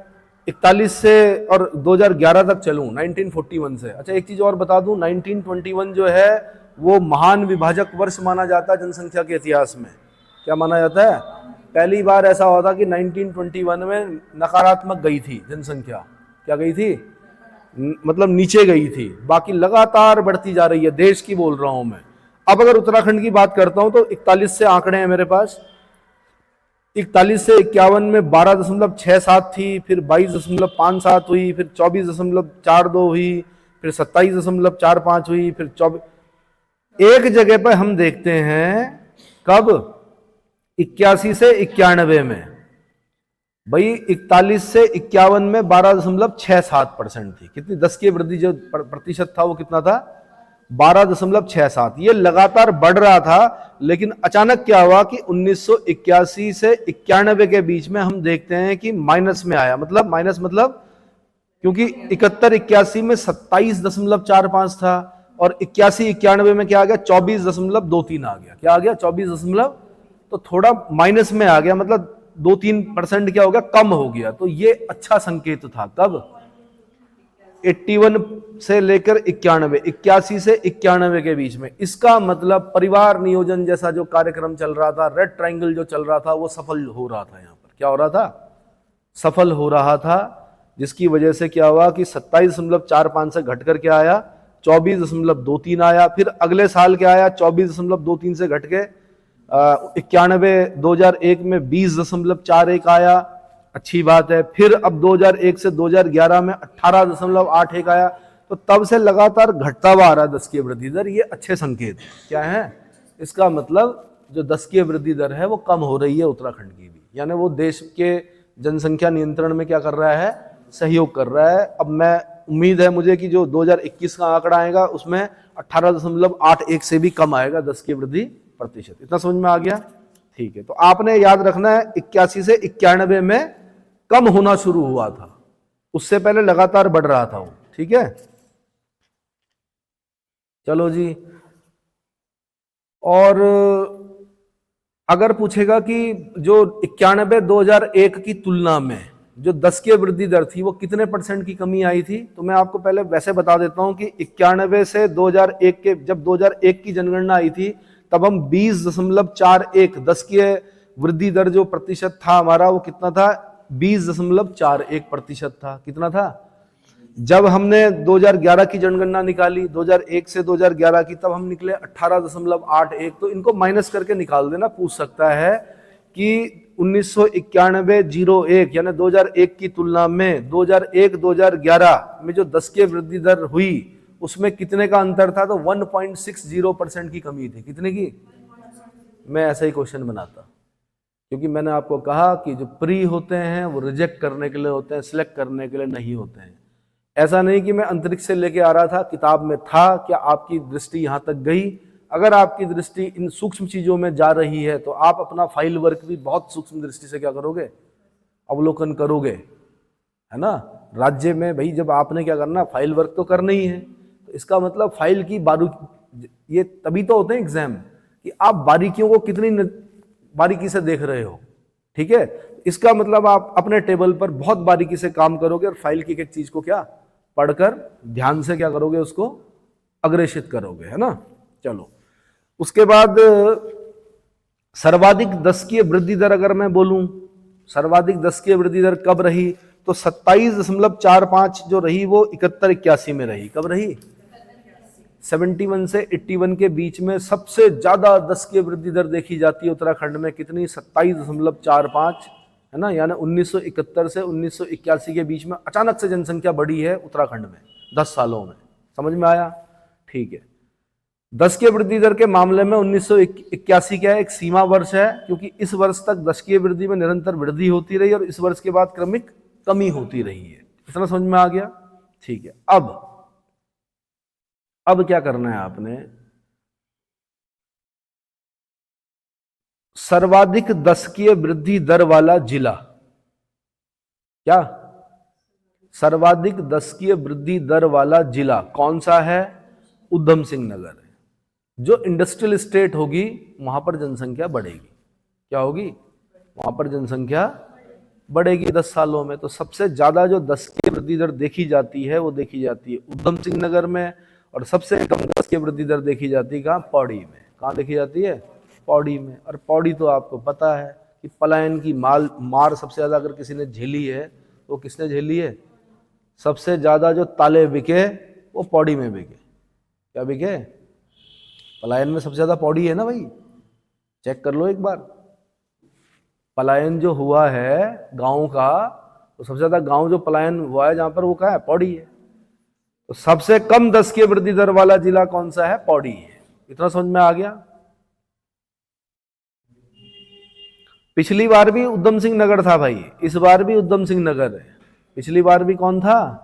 41 से और 2011 तक चलूं, 1941 से। अच्छा, एक चीज और बता दूं, 1921 जो है वो महान विभाजक वर्ष माना जाता है जनसंख्या के इतिहास में। क्या माना जाता है, पहली बार ऐसा हुआ था कि 1921 में नकारात्मक गई थी जनसंख्या। क्या गई थी, मतलब नीचे गई थी, बाकी लगातार बढ़ती जा रही है, देश की बोल रहा हूं मैं। अब अगर उत्तराखंड की बात करता हूं तो 41 से आंकड़े हैं मेरे पास। 41 से 51 में 12.67 थी, फिर 22.57 हुई, फिर 24.42 हुई, फिर 27.45 हुई, फिर 24। एक जगह पर हम देखते हैं कब, 81 से 91 में। भाई 41 से 51 में 12.67% थी। कितनी, 10 की वृद्धि जो प्रतिशत था वो कितना था, 12.67। ये लगातार बढ़ रहा था, लेकिन अचानक क्या हुआ कि 1981 से 91 के बीच में हम देखते हैं कि माइनस में आया। मतलब माइनस मतलब, क्योंकि 71-81 में 27.45 था और 81-91 में क्या आ गया, 24.23 आ गया। क्या आ गया, 24, तो थोड़ा माइनस में आ गया, मतलब 2-3% क्या हो गया, कम हो गया। तो ये अच्छा संकेत था। कब, 81 से लेकर 91, 81 से 91 के बीच में। इसका मतलब परिवार नियोजन जैसा जो कार्यक्रम चल रहा था, रेड ट्रायंगल जो चल रहा था, वो सफल हो रहा था। यहां पर क्या हो रहा था, सफल हो रहा था, जिसकी वजह से क्या हुआ कि 27.45 से घटकर क्या आया, 24.23 आया। फिर अगले साल क्या आया, 24.23 से घट के 2001 में 20.41 आया। अच्छी बात है। फिर अब 2001 से 2011 में 18.81 आया। तो तब से लगातार घटता हुआ आ रहा है 10 की वृद्धि दर। ये अच्छे संकेत क्या है, इसका मतलब जो 10 की वृद्धि दर है वो कम हो रही है उत्तराखंड की भी, यानी वो देश के जनसंख्या नियंत्रण में क्या कर रहा है, सहयोग कर रहा है। अब मैं उम्मीद है मुझे कि जो 2021 का आंकड़ा आएगा उसमें 18.81 से भी कम आएगा 10 की वृद्धि प्रतिशत। इतना समझ में आ गया, ठीक है। तो आपने याद रखना है 81 से 91 में कम होना शुरू हुआ था, उससे पहले लगातार बढ़ रहा था वो, ठीक है। चलो जी, और अगर पूछेगा कि जो 91 2001 की तुलना में जो 10 की वृद्धि दर थी वो कितने % की कमी आई थी, तो मैं आपको पहले वैसे बता देता हूं कि 91 से 2001 के, जब 2001 की जनगणना आई थी तब हम 20.41 10 की वृद्धि दर जो प्रतिशत था हमारा वो कितना था, 20.41% था। कितना था, जब हमने 2011 की जनगणना निकाली 2001 से 2011 की, तब हम निकले 18.81। तो इनको माइनस करके निकाल देना, पूछ सकता है कि 1991-01 यानी 2001 की तुलना में 2001-2011 में जो 10 की वृद्धि दर हुई उसमें कितने का अंतर था, तो 1.60% की कमी थी। कितने की, मैं ऐसा ही क्वेश्चन बनाता, क्योंकि मैंने आपको कहा कि जो प्री होते हैं वो रिजेक्ट करने के लिए होते हैं, सिलेक्ट करने के लिए नहीं होते हैं। ऐसा नहीं कि मैं अंतरिक्ष से लेके आ रहा था, किताब में था, क्या आपकी दृष्टि यहां तक गई, अगर आपकी दृष्टि इन सूक्ष्म चीजों में जा रही है तो आप अपना फाइल वर्क भी बहुत सूक्ष्म दृष्टि से क्या करोगे, अवलोकन करोगे, है ना। राज्य में भाई जब आपने क्या करना, फाइल वर्क तो करना ही है, तो इसका मतलब फाइल की ये तभी तो होते हैं एग्जाम कि आप बारीकियों को कितनी बारीकी से देख रहे हो, ठीक है। इसका मतलब आप अपने टेबल पर बहुत बारीकी से काम करोगे और फाइल की एक चीज को क्या पढ़कर ध्यान से क्या करोगे, उसको अग्रेषित करोगे, है ना। चलो, उसके बाद सर्वाधिक दशकीय वृद्धि दर अगर मैं बोलूं, सर्वाधिक दशकीय वृद्धि दर कब रही, तो 27.45 जो रही वो 71-81 में रही। कब रही? 71 से 81 के बीच में सबसे ज्यादा दशकीय वृद्धि दर देखी जाती है उत्तराखंड में। कितनी? 27.45, है ना। यानी 1971 से 1981 के बीच में अचानक से जनसंख्या बढ़ी है उत्तराखंड में 10 सालों में। समझ में आया? ठीक है। दशकीय वृद्धि दर के मामले में 1981 क्या है, एक सीमा वर्ष है, क्योंकि इस वर्ष तक दशकीय वृद्धि में निरंतर वृद्धि होती रही और इस वर्ष के बाद क्रमिक कमी होती रही है। इतना समझ में आ गया? ठीक है। अब क्या करना है आपने, सर्वाधिक दशकीय वृद्धि दर वाला जिला, क्या सर्वाधिक दशकीय वृद्धि दर वाला जिला कौन सा है? उधम सिंह नगर है। जो इंडस्ट्रियल स्टेट होगी वहां पर जनसंख्या बढ़ेगी। क्या होगी? वहां पर जनसंख्या बढ़ेगी 10 सालों में। तो सबसे ज्यादा जो दशकीय वृद्धि दर देखी जाती है वो देखी जाती है उधम सिंह नगर में, और सबसे कम दशकीय वृद्धि दर देखी जाती है कहाँ? पौड़ी में। कहाँ देखी जाती है? पौड़ी में। और पौड़ी तो आपको पता है कि पलायन की मार सबसे ज्यादा अगर किसी ने झेली है वो किसने झेली है? सबसे ज्यादा जो ताले बिके वो पौड़ी में बिके। क्या बिके? पलायन में सबसे ज्यादा पौड़ी है ना भाई, चेक कर लो एक बार। पलायन जो हुआ है गांव का, तो सबसे ज्यादा गांव जो पलायन हुआ है जहां पर, वो कहाँ है? पौड़ी है। तो सबसे कम दशकीय वृद्धि दर वाला जिला कौन सा है? पौड़ी है। इतना समझ में आ गया? पिछली बार भी उधम सिंह नगर था भाई, इस बार भी उधम सिंह नगर है। पिछली बार भी कौन था?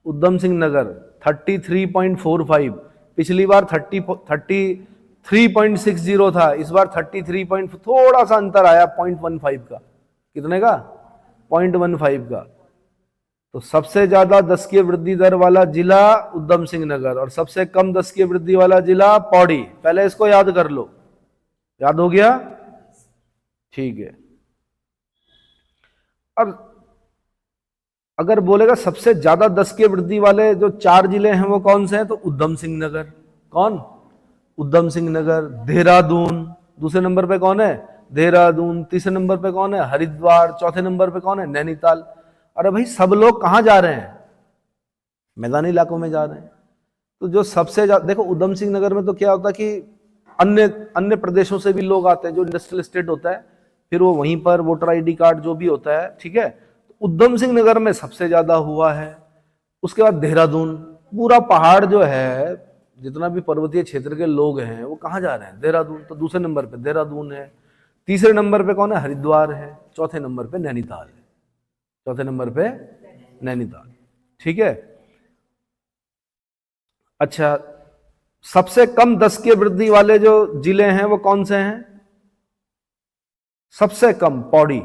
उधम सिंह नगर 33.45, पिछली बार 33.60 था, इस बार 33. थोड़ा सा अंतर आया 0.15 का। कितने का? 0.15 का। तो सबसे ज्यादा दशकीय वृद्धि दर वाला जिला उधम सिंह नगर और सबसे कम दशकीय वृद्धि वाला जिला पौड़ी। पहले इसको याद कर लो। याद हो गया? ठीक है। और अगर बोलेगा सबसे ज्यादा दशकीय वृद्धि वाले जो 4 जिले हैं वो कौन से हैं, तो उधम सिंह नगर। कौन? उधम सिंह नगर। देहरादून दूसरे नंबर पे कौन है? देहरादून। तीसरे नंबर पे कौन है? हरिद्वार। चौथे नंबर पे कौन है? नैनीताल। अरे भाई सब लोग कहां जा रहे हैं? मैदानी इलाकों में जा रहे हैं। तो जो सबसे ज्यादा, देखो उधम सिंह नगर में तो क्या होता है कि अन्य अन्य प्रदेशों से भी लोग आते हैं, जो इंडस्ट्रियल स्टेट होता है, फिर वो वहीं पर वोटर आईडी कार्ड जो भी होता है, ठीक है। तो उधम सिंह नगर में सबसे ज्यादा हुआ है। उसके बाद देहरादून, पूरा पहाड़ जो है, जितना भी पर्वतीय क्षेत्र के लोग हैं वो कहाँ जा रहे हैं? देहरादून। तो दूसरे नंबर पे देहरादून है। तीसरे नंबर पे कौन है? हरिद्वार है। चौथे नंबर पे नैनीताल है। चौथे नंबर पे नैनीताल, ठीक है। अच्छा, सबसे कम दशकीय वृद्धि वाले जो जिले हैं वो कौन से हैं? सबसे कम पौड़ी,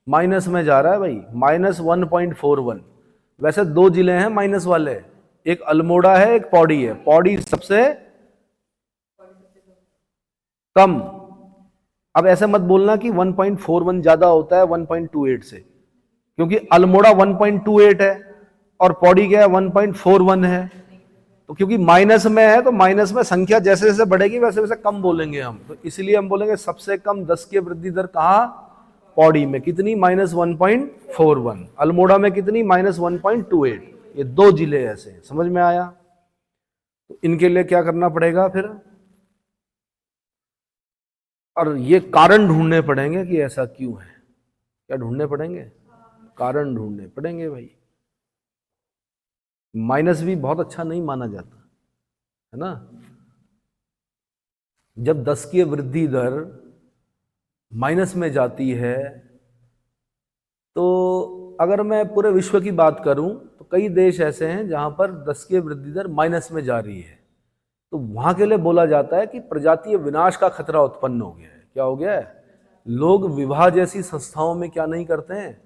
माइनस में जा रहा है भाई, -1.41। वैसे 2 जिले हैं माइनस वाले, एक अल्मोड़ा है, एक पौड़ी है। पौड़ी सबसे कम। अब ऐसे मत बोलना कि 1.41 ज्यादा होता है 1.28 से, क्योंकि अल्मोड़ा 1.28 है और पौड़ी क्या है? 1.41 है। तो क्योंकि माइनस में है, तो माइनस में संख्या जैसे जैसे बढ़ेगी वैसे वैसे कम बोलेंगे हम, तो इसलिए हम बोलेंगे सबसे कम दशकीय वृद्धि दर कहां? पौड़ी में। कितनी? -1.41। अल्मोड़ा में कितनी? -1.28। ये 2 जिले ऐसे। समझ में आया? तो इनके लिए क्या करना पड़ेगा फिर, और ये कारण ढूंढने पड़ेंगे कि ऐसा क्यों है। क्या ढूंढने पड़ेंगे? कारण ढूंढने पड़ेंगे भाई। माइनस भी बहुत अच्छा नहीं माना जाता है ना। जब दशकीय वृद्धि दर माइनस में जाती है, तो अगर मैं पूरे विश्व की बात करूं तो कई देश ऐसे हैं जहां पर दशकीय वृद्धि दर माइनस में जा रही है। तो वहां के लिए बोला जाता है कि प्रजातीय विनाश का खतरा उत्पन्न हो गया है। क्या हो गया है? लोग विवाह जैसी संस्थाओं में क्या नहीं करते हैं?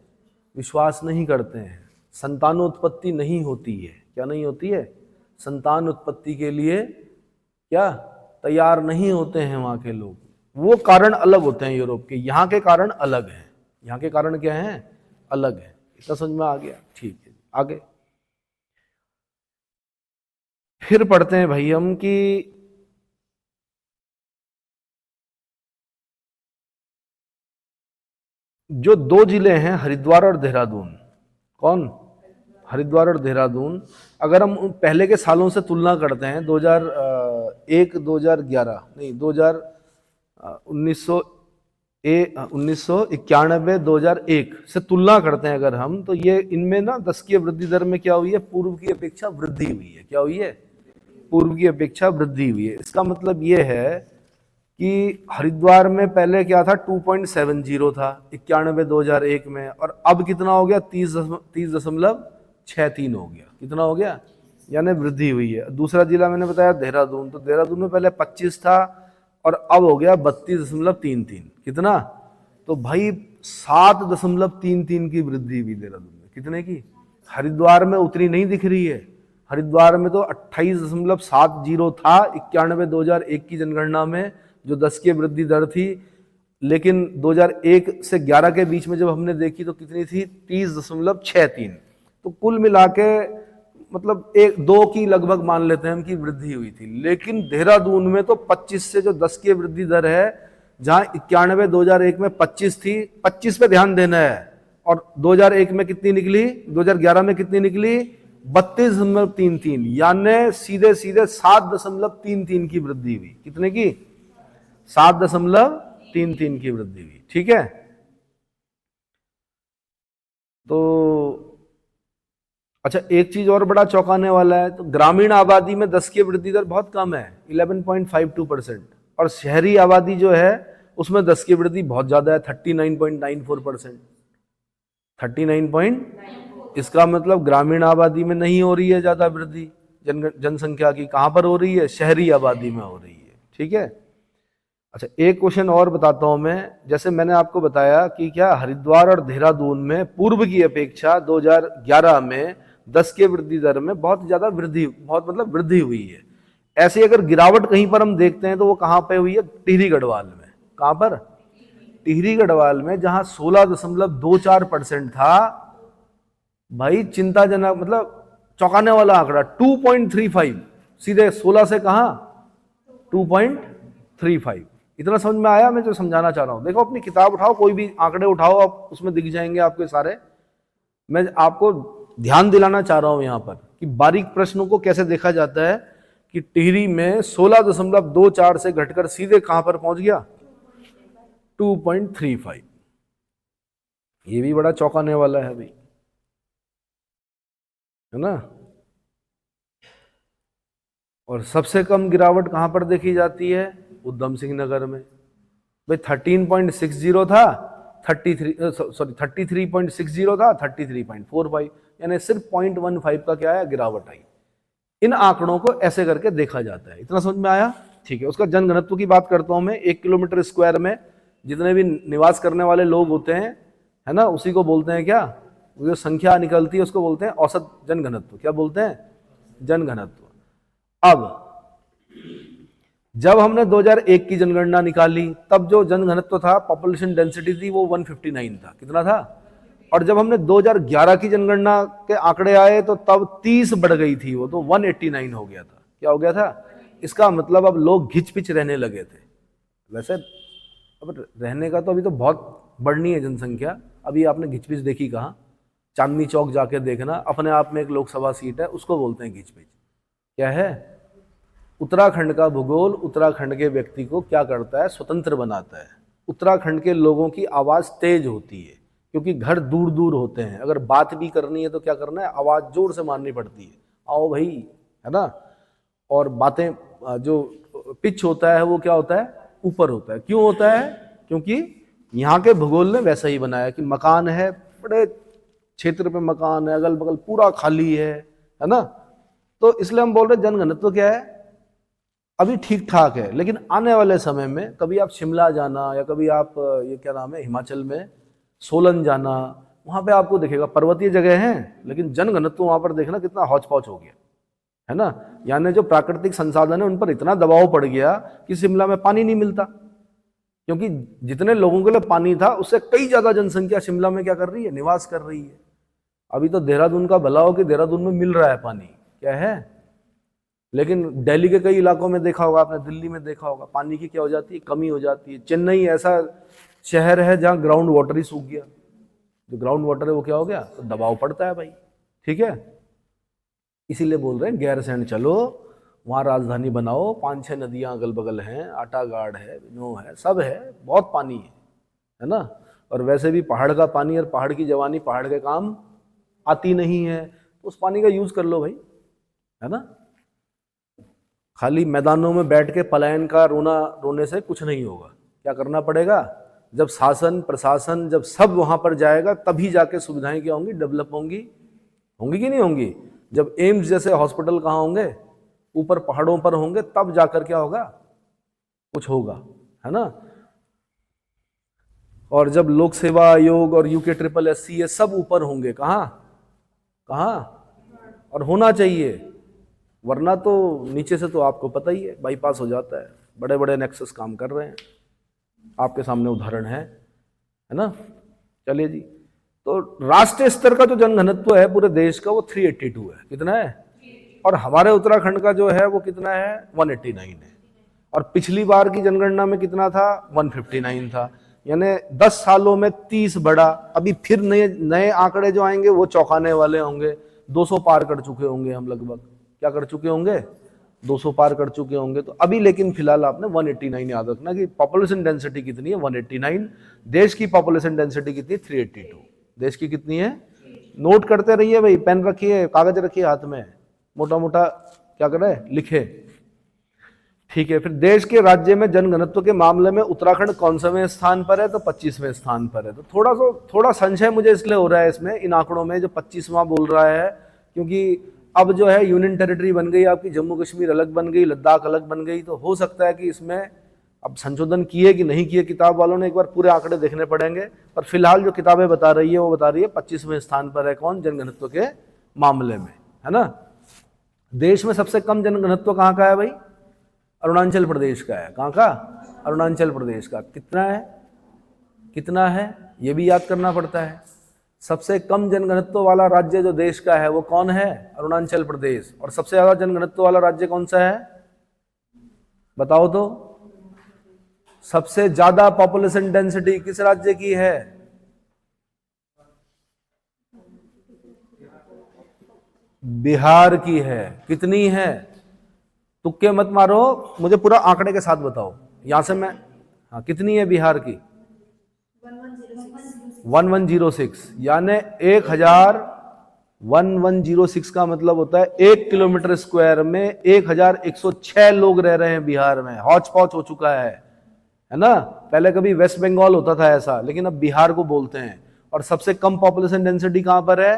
विश्वास नहीं करते हैं। संतानोत्पत्ति नहीं होती है। क्या नहीं होती है? संतान उत्पत्ति के लिए क्या तैयार नहीं होते हैं वहां के लोग। वो कारण अलग होते हैं यूरोप के, यहाँ के कारण अलग हैं। यहाँ के कारण क्या हैं? अलग है। इतना समझ में आ गया? ठीक है, आगे फिर पढ़ते हैं भाई हम कि जो दो जिले हैं हरिद्वार और देहरादून, कौन? हरिद्वार और देहरादून, अगर हम पहले के सालों से तुलना करते हैं 2001 2011 नहीं 1991 2001 से तुलना करते हैं अगर हम, तो ये इनमें ना 10 की वृद्धि दर में क्या हुई है? पूर्व की अपेक्षा वृद्धि हुई है। क्या हुई है? पूर्व की अपेक्षा वृद्धि हुई है। इसका मतलब ये है कि हरिद्वार में पहले क्या था? 2.70 था 91 2001 में, और अब कितना हो गया? 30.63 हो गया। कितना हो गया? यानी वृद्धि हुई है। दूसरा जिला मैंने बताया देहरादून, तो देहरादून में पहले 25 था और अब हो गया 32.33। कितना? तो भाई 7.33 की वृद्धि हुई देहरादून में। कितने की? हरिद्वार में उतनी नहीं दिख रही है। हरिद्वार में तो 28.70 था 91 2001 की जनगणना में, जो 10 की वृद्धि दर थी। लेकिन 2001 से 11 के बीच में जब हमने देखी तो कितनी थी? 30.63। तो कुल मिला के मतलब 1-2 की लगभग मान लेते हैं हम कि वृद्धि हुई थी। लेकिन देहरादून में तो 25 से जो 10 की वृद्धि दर है, जहां 91 2001 में 25 थी, 25 पे ध्यान देना है, और 2001 में कितनी निकली? 2011 में कितनी निकली? 32.33, यानी सीधे सीधे 7.33 की वृद्धि हुई। कितने की? 7.33 की वृद्धि हुई। ठीक है, तो अच्छा एक चीज और बड़ा चौंकाने वाला है, तो ग्रामीण आबादी में 10 की वृद्धि दर बहुत कम है 11.52%, और शहरी आबादी जो है उसमें 10 की वृद्धि बहुत ज्यादा है 39.94%। 39 इसका मतलब ग्रामीण आबादी में नहीं हो रही है ज्यादा वृद्धि जनसंख्या की। कहां पर हो रही है? शहरी आबादी में हो रही है। ठीक है, अच्छा एक क्वेश्चन और बताता हूं मैं। जैसे मैंने आपको बताया कि क्या हरिद्वार और देहरादून में पूर्व की अपेक्षा 2011 में 10 के वृद्धि दर में बहुत ज्यादा वृद्धि, बहुत मतलब वृद्धि हुई है। ऐसे अगर गिरावट कहीं पर हम देखते हैं तो वो कहां पे हुई है? टिहरी गढ़वाल में। कहां पर? टिहरी गढ़वाल में, जहां 16.24% था। भाई चिंताजनक, मतलब चौंकाने वाला आंकड़ा 2.35, सीधे 16 से कहां? 2.35। इतना समझ में आया मैं जो समझाना चाह रहा हूं? देखो अपनी किताब उठाओ, कोई भी आंकड़े उठाओ, आप उसमें दिख जाएंगे आपके सारे। मैं आपको ध्यान दिलाना चाह रहा हूं यहां पर कि बारीक प्रश्नों को कैसे देखा जाता है, कि टिहरी में 16.24 से घटकर सीधे कहां पर पहुंच गया? 2.35। ये भी बड़ा चौंकाने वाला है भाई, है ना। और सबसे कम गिरावट कहां पर देखी जाती है? उधम सिंह नगर में। भाई 13.60 था 33.60 था 33.45, यानी सिर्फ 0.15 का क्या है? गिरावट आई। इन आंकड़ों को ऐसे करके देखा जाता है। इतना समझ में आया? ठीक है, उसका जनघनत्व की बात करता हूं मैं। 1 किलोमीटर स्क्वायर में जितने भी निवास करने वाले लोग होते हैं, है ना, उसी को बोलते हैं क्या? जो संख्या निकलती है उसको बोलते हैं औसत जनघनत्व। क्या बोलते हैं? जनघनत्व। अब जब हमने 2001 की जनगणना निकाली, तब जो जनघनत्व था, पॉपुलेशन डेंसिटी थी, वो 159 था। कितना था? और जब हमने 2011 की जनगणना के आंकड़े आए तो तब 30 बढ़ गई थी, वो तो 189 हो गया था। क्या हो गया था? इसका मतलब अब लोग घिच पिच रहने लगे थे। वैसे अब रहने का तो अभी तो बहुत बढ़नी है जनसंख्या। अभी आपने घिच पिच देखी कहाँ? चांदनी चौक जाके देखना, अपने आप में एक लोकसभा सीट है, उसको बोलते हैं घिच पिच। क्या है? उत्तराखंड का भूगोल उत्तराखंड के व्यक्ति को क्या करता है? स्वतंत्र बनाता है। उत्तराखंड के लोगों की आवाज तेज होती है, क्योंकि घर दूर दूर होते हैं। अगर बात भी करनी है तो क्या करना है? आवाज जोर से मारनी पड़ती है, आओ भाई, है ना। और बातें, जो पिच होता है वो क्या होता है? ऊपर होता है। क्यों होता है? क्योंकि यहाँ के भूगोल ने वैसा ही बनाया कि मकान है, बड़े क्षेत्र पे मकान है, अगल बगल पूरा खाली है ना। तो इसलिए हम बोल रहे जनघनत्व क्या है? अभी ठीक ठाक है, लेकिन आने वाले समय में कभी आप शिमला जाना या कभी आप ये क्या नाम है हिमाचल में सोलन जाना, वहां पे आपको दिखेगा पर्वतीय जगह है लेकिन जनघनत्व वहां पर देखना कितना हौच पौच हो गया है ना। यानी जो प्राकृतिक संसाधन है उन पर इतना दबाव पड़ गया कि शिमला में पानी नहीं मिलता, क्योंकि जितने लोगों के लिए पानी था उससे कई ज्यादा जनसंख्या शिमला में क्या कर रही है, निवास कर रही है। अभी तो देहरादून का भला हो कि देहरादून में मिल रहा है पानी, क्या है, लेकिन दिल्ली के कई इलाकों में देखा होगा आपने, दिल्ली में देखा होगा पानी की क्या हो जाती है, कमी हो जाती है। चेन्नई ऐसा शहर है जहां ग्राउंड वाटर ही सूख गया, जो ग्राउंड वाटर है वो क्या हो गया, तो दबाव पड़ता है भाई, ठीक है। इसीलिए बोल रहे हैं गैरसैंण चलो, वहां राजधानी बनाओ, 5-6 नदियां अगल बगल हैं, आटागाड़ है, नो है, सब है, बहुत पानी है ना। और वैसे भी पहाड़ का पानी और पहाड़ की जवानी पहाड़ के काम आती नहीं है, तो उस पानी का यूज कर लो भाई, है ना। खाली मैदानों में बैठ के पलायन का रोना रोने से कुछ नहीं होगा, क्या करना पड़ेगा, जब शासन प्रशासन जब सब वहां पर जाएगा तभी जाके सुविधाएं क्या होंगी, डेवलप होंगी, होंगी कि नहीं होंगी। जब एम्स जैसे हॉस्पिटल कहाँ होंगे, ऊपर पहाड़ों पर होंगे, तब जाकर क्या होगा, कुछ होगा, है ना। और जब लोक सेवा आयोग और UKSSC ये सब ऊपर होंगे, कहाँ कहाँ, और होना चाहिए, वरना तो नीचे से तो आपको पता ही है बाईपास हो जाता है, बड़े बड़े नेक्सस काम कर रहे हैं, आपके सामने उदाहरण है ना। चलिए जी, तो राष्ट्रीय स्तर का जो जनघनत्व है पूरे देश का वो 382 है, कितना है, और हमारे उत्तराखंड का जो है वो कितना है, 189 है। और पिछली बार की जनगणना में कितना था, 159 था। यानी 10 सालों में 30 बढ़ा। अभी फिर नए नए आंकड़े जो आएंगे वो चौंकाने वाले होंगे। 200 पार कर चुके होंगे हम, लगभग क्या कर चुके होंगे, 200 पार कर चुके होंगे। तो अभी लेकिन फिलहाल आपने 189 याद रखना कि पॉपुलेशन डेंसिटी कितनी है, 189। देश की पॉपुलेशन डेंसिटी कितनी है, 382। देश की कितनी है, नोट करते रहिए भाई, पेन रखिए, कागज रखिए हाथ में, मोटा मोटा क्या कर रहे हैं, लिखे, ठीक है। फिर देश के राज्य में जनघनत्व के मामले में उत्तराखंड कौनसेवें स्थान पर है, तो 25वें स्थान पर है। तो थोड़ा संशय मुझे इसलिए हो रहा है इसमें, इन आंकड़ों में जो 25वां बोल रहा है, क्योंकि अब जो है यूनियन टेरिटरी बन गई आपकी, जम्मू कश्मीर अलग बन गई, लद्दाख अलग बन गई, तो हो सकता है कि इसमें अब संशोधन किए कि नहीं किए किताब वालों ने, एक बार पूरे आंकड़े देखने पड़ेंगे। पर फिलहाल जो किताबें बता रही है वो बता रही है 25वें स्थान पर है कौन, जनघनत्व के मामले में, है ना। देश में सबसे कम जनघनत्व कहाँ का है भाई, अरुणाचल प्रदेश का है। कहाँ का, अरुणाचल प्रदेश का। कितना है, कितना है ये भी याद करना पड़ता है। सबसे कम जनघनत्व वाला राज्य जो देश का है वो कौन है, अरुणाचल प्रदेश। और सबसे ज्यादा जनघनत्व वाला राज्य कौन सा है, बताओ तो। सबसे ज्यादा पॉपुलेशन डेंसिटी किस राज्य की है, बिहार की है। कितनी है, तुक्के मत मारो, मुझे पूरा आंकड़े के साथ बताओ, यहां से मैं, हाँ कितनी है बिहार की, 1106। यानी 1106 का मतलब होता है 1 किलोमीटर स्क्वायर में 1106 लोग रह रहे हैं बिहार में। हौच पौच हो चुका है ना। पहले कभी वेस्ट बंगाल होता था ऐसा, लेकिन अब बिहार को बोलते हैं। और सबसे कम पॉपुलेशन डेंसिटी कहां पर है,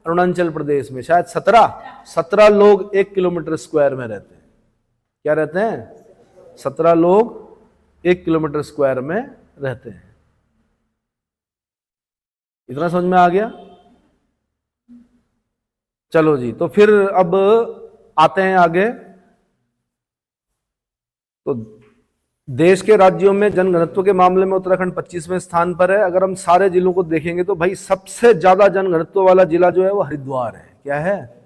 अरुणाचल प्रदेश में। शायद 17 लोग 1 किलोमीटर स्क्वायर में रहते हैं। क्या रहते हैं, 17 लोग 1 किलोमीटर स्क्वायर में रहते हैं। इतना समझ में आ गया। चलो जी, तो फिर अब आते हैं आगे। तो देश के राज्यों में जनघनत्व के मामले में उत्तराखंड 25वें स्थान पर है। अगर हम सारे जिलों को देखेंगे तो भाई सबसे ज्यादा जनघनत्व वाला जिला जो है वो हरिद्वार है। क्या है,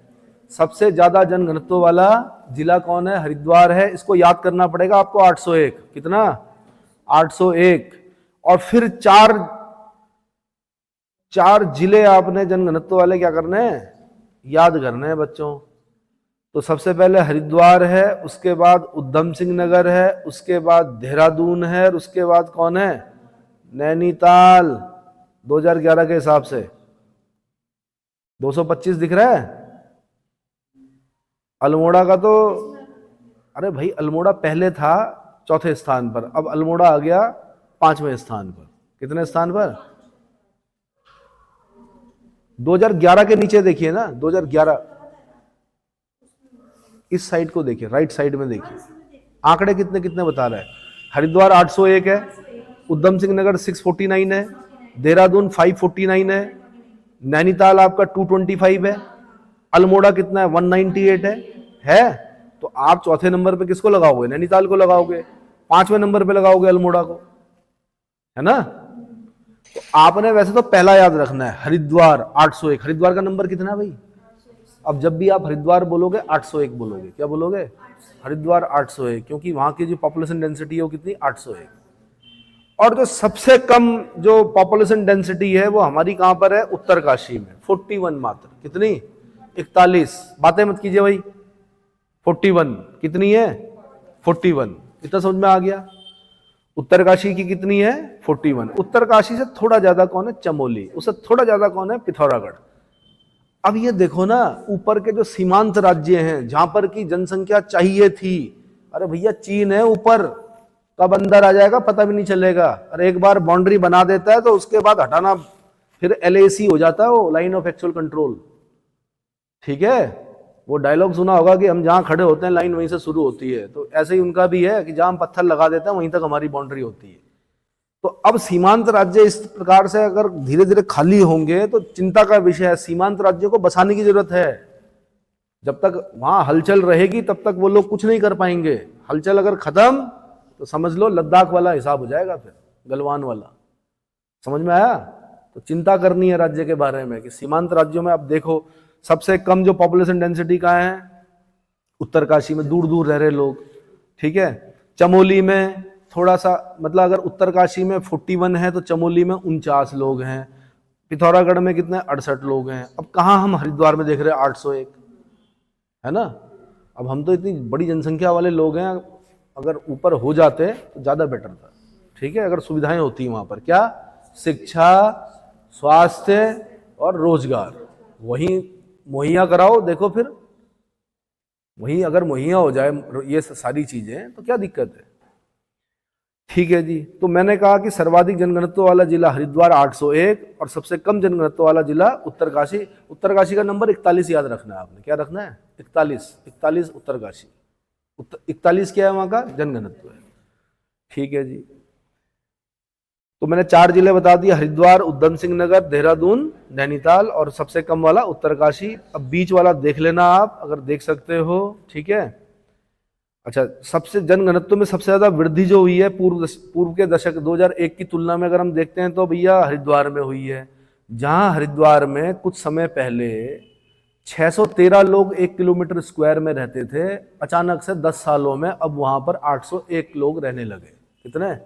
सबसे ज्यादा जनघनत्व वाला जिला कौन है, हरिद्वार है। इसको याद करना पड़ेगा आपको, 801। कितना, 801। और फिर चार जिले आपने जनघनत्व वाले क्या करने हैं, याद करने हैं बच्चों। तो सबसे पहले हरिद्वार है, उसके बाद उधम सिंह नगर है, उसके बाद देहरादून है, और उसके बाद कौन है, नैनीताल। 2011 के हिसाब से 225 दिख रहा है। अल्मोड़ा का तो, अरे भाई अल्मोड़ा पहले था 4थे स्थान पर, अब अल्मोड़ा आ गया 5वें स्थान पर। कितने स्थान पर, 2011 के नीचे देखिए ना, 2011 इस साइड को देखिए, राइट साइड में देखिए, आंकड़े कितने कितने बता रहा है? हरिद्वार 801 है, उधम सिंह नगर 649 है, देहरादून 549 है, नैनीताल आपका 225 है, अल्मोड़ा कितना है 198 है। तो आप चौथे नंबर पे किसको लगाओगे? नैनीताल को लगाओगे। पांचवें नंबर पे लगाओगे अल्मोड़ा को, है ना। तो आपने वैसे तो पहला याद रखना है हरिद्वार 801। हरिद्वार का नंबर कितना है भाई? अब जब भी आप हरिद्वार बोलोगे 801 बोलोगे। क्या बोलोगे? हरिद्वार 801, क्योंकि वहां की जो पॉपुलेशन डेंसिटी है वो कितनी? 801। और जो सबसे कम जो पॉपुलेशन डेंसिटी है वो हमारी कहां पर है? उत्तरकाशी में 41 मात्र। कितनी? 41। बातें मत कीजिए भाई। 41 कितनी है? 41। इतना समझ में आ गया? उत्तरकाशी की कितनी है? 41। उत्तरकाशी से थोड़ा ज्यादा कौन है? चमोली। उससे थोड़ा ज्यादा कौन है? पिथौरागढ़। अब ये देखो ना, ऊपर के जो सीमांत राज्य हैं जहां पर की जनसंख्या चाहिए थी, अरे भैया चीन है ऊपर, कब अंदर आ जाएगा पता भी नहीं चलेगा। अरे एक बार बाउंड्री बना देता है तो उसके बाद हटाना फिर LAC हो जाता है, वो लाइन ऑफ एक्चुअल कंट्रोल। ठीक है, वो डायलॉग सुना होगा कि हम जहां खड़े होते हैं लाइन वहीं से शुरू होती है। तो ऐसे ही उनका भी है कि जहां हम पत्थर लगा देते हैं वहीं तक हमारी बाउंड्री होती है। तो अब सीमांत राज्य इस प्रकार से अगर धीरे धीरे खाली होंगे तो चिंता का विषय है। सीमांत राज्यों को बसाने की जरूरत है। जब तक वहां हलचल रहेगी तब तक वो लोग कुछ नहीं कर पाएंगे। हलचल अगर खत्म तो समझ लो लद्दाख वाला हिसाब हो जाएगा, फिर गलवान वाला। समझ में आया? तो चिंता करनी है राज्य के बारे में कि सीमांत राज्यों में आप देखो सबसे कम जो पॉपुलेशन डेंसिटी कहाँ है? उत्तरकाशी में, दूर दूर रह रहे लोग। ठीक है, चमोली में थोड़ा सा, मतलब अगर उत्तरकाशी में 41 है तो चमोली में 49 लोग हैं, पिथौरागढ़ में कितने? 68 लोग हैं। अब कहाँ हम हरिद्वार में देख रहे हैं 801, है ना। अब हम तो इतनी बड़ी जनसंख्या वाले लोग हैं, अगर ऊपर हो जाते तो ज़्यादा बेटर था। ठीक है, अगर सुविधाएं होती वहाँ पर, क्या? शिक्षा, स्वास्थ्य और रोजगार वहीं मुहैया कराओ। देखो फिर वहीं अगर मुहैया हो जाए ये सारी चीजें तो क्या दिक्कत है? ठीक है जी। तो मैंने कहा कि सर्वाधिक जनघनत्व वाला जिला हरिद्वार 801 और सबसे कम जनघनत्व वाला जिला उत्तरकाशी। उत्तरकाशी का नंबर 41 याद रखना है आपने। क्या रखना है? 41 उत्तरकाशी। 41 क्या है वहां का? जनघनत्व है। ठीक है जी। तो मैंने 4 जिले बता दिए, हरिद्वार, उधम सिंह नगर, देहरादून, नैनीताल और सबसे कम वाला उत्तरकाशी। अब बीच वाला देख लेना आप अगर देख सकते हो। ठीक है। अच्छा, सबसे जनघनत्व में सबसे ज्यादा वृद्धि जो हुई है पूर्व के दशक 2001 की तुलना में अगर हम देखते हैं तो भैया हरिद्वार में हुई है। जहां हरिद्वार में कुछ समय पहले 613 लोग 1 किलोमीटर स्क्वायर में रहते थे, अचानक से 10 सालों में अब वहां पर 801 लोग रहने लगे। कितने?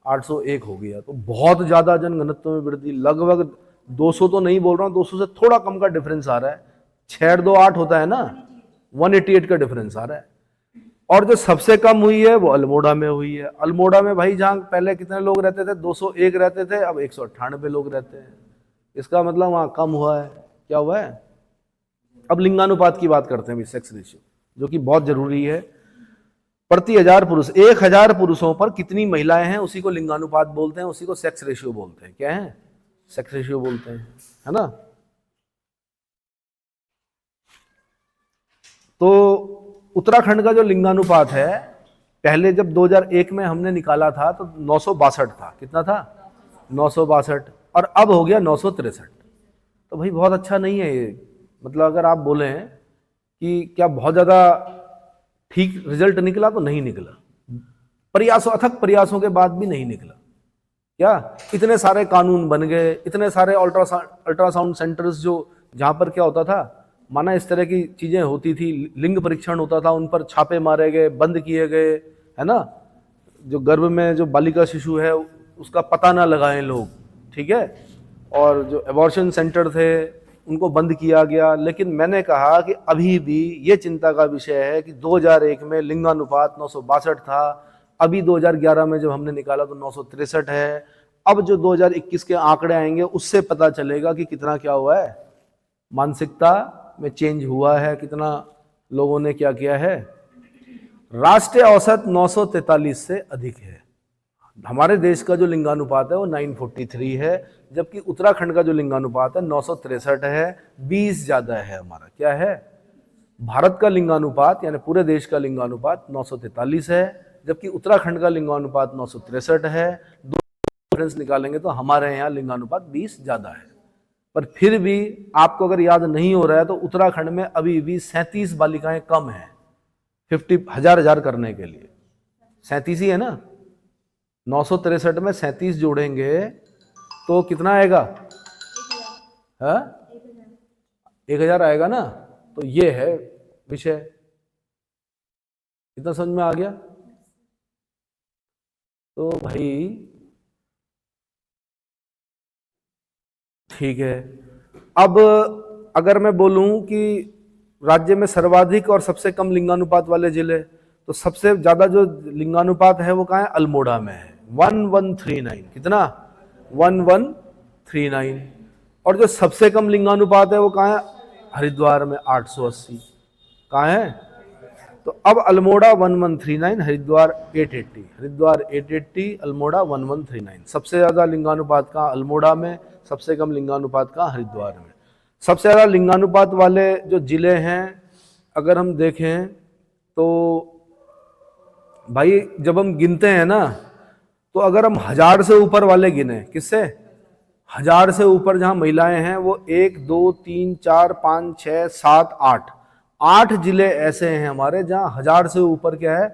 801 हो गया। तो बहुत ज्यादा जनघनत्व में वृद्धि, लगभग 200 तो नहीं बोल रहा हूं, 200 से थोड़ा कम का डिफरेंस आ रहा है। 628 होता है ना, 188 का डिफरेंस आ रहा है। और जो सबसे कम हुई है वो अल्मोड़ा में हुई है। अल्मोड़ा में भाई जहां पहले कितने लोग रहते थे? 201 रहते थे, अब 198 लोग रहते हैं। इसका मतलब वहां कम हुआ है। क्या हुआ है? अब लिंगानुपात की बात करते हैं, सेक्स रेशियो, जो कि बहुत जरूरी है। प्रति 1000 पुरुष, 1000 पुरुषों पर कितनी महिलाएं हैं उसी को लिंगानुपात बोलते हैं, उसी को सेक्स रेशियो बोलते हैं। क्या है? सेक्स रेशियो बोलते हैं, है ना। तो उत्तराखंड का जो लिंगानुपात है, पहले जब 2001 में हमने निकाला था तो 962 था। कितना था? 962। और अब हो गया 963। तो भाई बहुत अच्छा नहीं है ये। मतलब अगर आप बोलें कि क्या बहुत ज़्यादा ठीक रिजल्ट निकला, तो नहीं निकला। प्रयासों, अथक प्रयासों के बाद भी नहीं निकला। क्या इतने सारे कानून बन गए, इतने सारे अल्ट्रासाउंड सेंटर्स जो जहाँ पर क्या होता था, माना इस तरह की चीजें होती थी, लिंग परीक्षण होता था, उन पर छापे मारे गए, बंद किए गए, है ना। जो गर्भ में जो बालिका शिशु है उसका पता ना लगाएं लोग, ठीक है। और जो एबॉर्शन सेंटर थे उनको बंद किया गया। लेकिन मैंने कहा कि अभी भी ये चिंता का विषय है कि 2001 में लिंगानुपात 962 था, अभी 2011 में जब हमने निकाला तो 963 है। अब जो 2021 के आंकड़े आएंगे उससे पता चलेगा कि कितना क्या हुआ है, मानसिकता में चेंज हुआ है, कितना लोगों ने क्या किया है। राष्ट्रीय औसत 943 से अधिक है। हमारे देश का जो लिंगानुपात है वो 943 है, जबकि उत्तराखंड का जो लिंगानुपात है 963 है। 20 ज्यादा है हमारा। क्या है? भारत का लिंगानुपात यानी पूरे देश का लिंगानुपात 943 है, जबकि उत्तराखंड का लिंगानुपात 963 है। दो डिफरेंस निकालेंगे तो हमारे यहाँ लिंगानुपात 20 ज्यादा है। पर फिर भी आपको अगर याद नहीं हो रहा है तो उत्तराखंड में अभी भी 37 बालिकाएं कम है 50,000 करने के लिए। 37 ही है ना, 963 में 37 जोड़ेंगे तो कितना आएगा? 1000 आएगा ना। तो ये है विषय। कितना समझ में आ गया? तो भाई ठीक है। अब अगर मैं बोलूं कि राज्य में सर्वाधिक और सबसे कम लिंगानुपात वाले जिले, तो सबसे ज्यादा जो लिंगानुपात है वो कहाँ है? अल्मोड़ा में है, 1139। कितना? 1139। और जो सबसे कम लिंगानुपात है वो कहाँ है? हरिद्वार में 880। कहाँ है? तो अब अल्मोड़ा 1139, हरिद्वार 880, हरिद्वार 880, अल्मोड़ा 1139। सबसे ज्यादा लिंगानुपात कहाँ? अल्मोड़ा में। सबसे कम लिंगानुपात कहाँ? हरिद्वार में। सबसे ज्यादा लिंगानुपात वाले जो जिले हैं अगर हम देखें तो भाई जब हम गिनते हैं ना, तो अगर हम 1000 से ऊपर वाले गिने, किससे? 1000 से ऊपर जहां महिलाएं हैं वो 1 2 3 4 5 6 7 8 जिले ऐसे हैं हमारे जहां 1000 से ऊपर क्या है,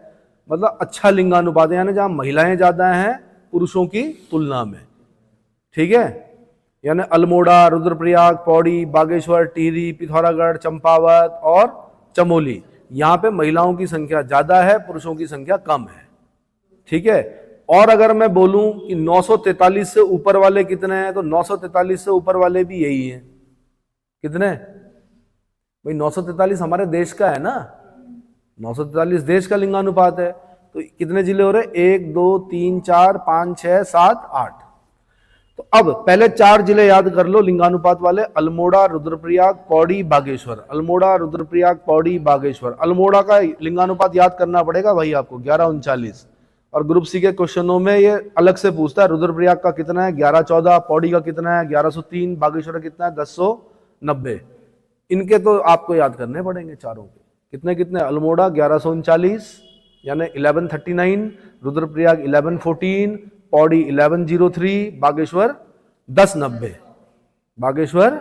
मतलब अच्छा लिंगानुपात है, यानी जहां महिलाएं ज्यादा हैं पुरुषों की तुलना में। ठीक है, यानी अल्मोड़ा, रुद्रप्रयाग, पौड़ी, बागेश्वर, टिहरी, पिथौरागढ़, चंपावत और चमोली, यहाँ पे महिलाओं की संख्या ज्यादा है, पुरुषों की संख्या कम है। ठीक है। और अगर मैं बोलूं कि 943 से ऊपर वाले कितने हैं, तो 943 से ऊपर वाले भी यही हैं। कितने भाई? 943 हमारे देश का है ना, 943 देश का लिंगानुपात है। तो कितने जिले हो रहे? 1 2 3 4 5 6 7 8। तो अब पहले 4 जिले याद कर लो लिंगानुपात वाले: अल्मोड़ा, रुद्रप्रयाग, पौड़ी, बागेश्वर। अल्मोड़ा, रुद्रप्रयाग, पौड़ी, बागेश्वर। अल्मोड़ा का लिंगानुपात याद करना पड़ेगा भाई आपको, 1139। और ग्रुप सी के क्वेश्चनों में ये अलग से पूछता है, रुद्रप्रयाग का कितना है? 1114। पौड़ी का कितना है? 1103। बागेश्वर का कितना है? 1090। इनके तो आपको याद करने पड़ेंगे चारों के। कितने कितने? अल्मोड़ा 1139 यानी 1139, रुद्रप्रयाग 1114, पौड़ी 1103, बागेश्वर 1090। बागेश्वर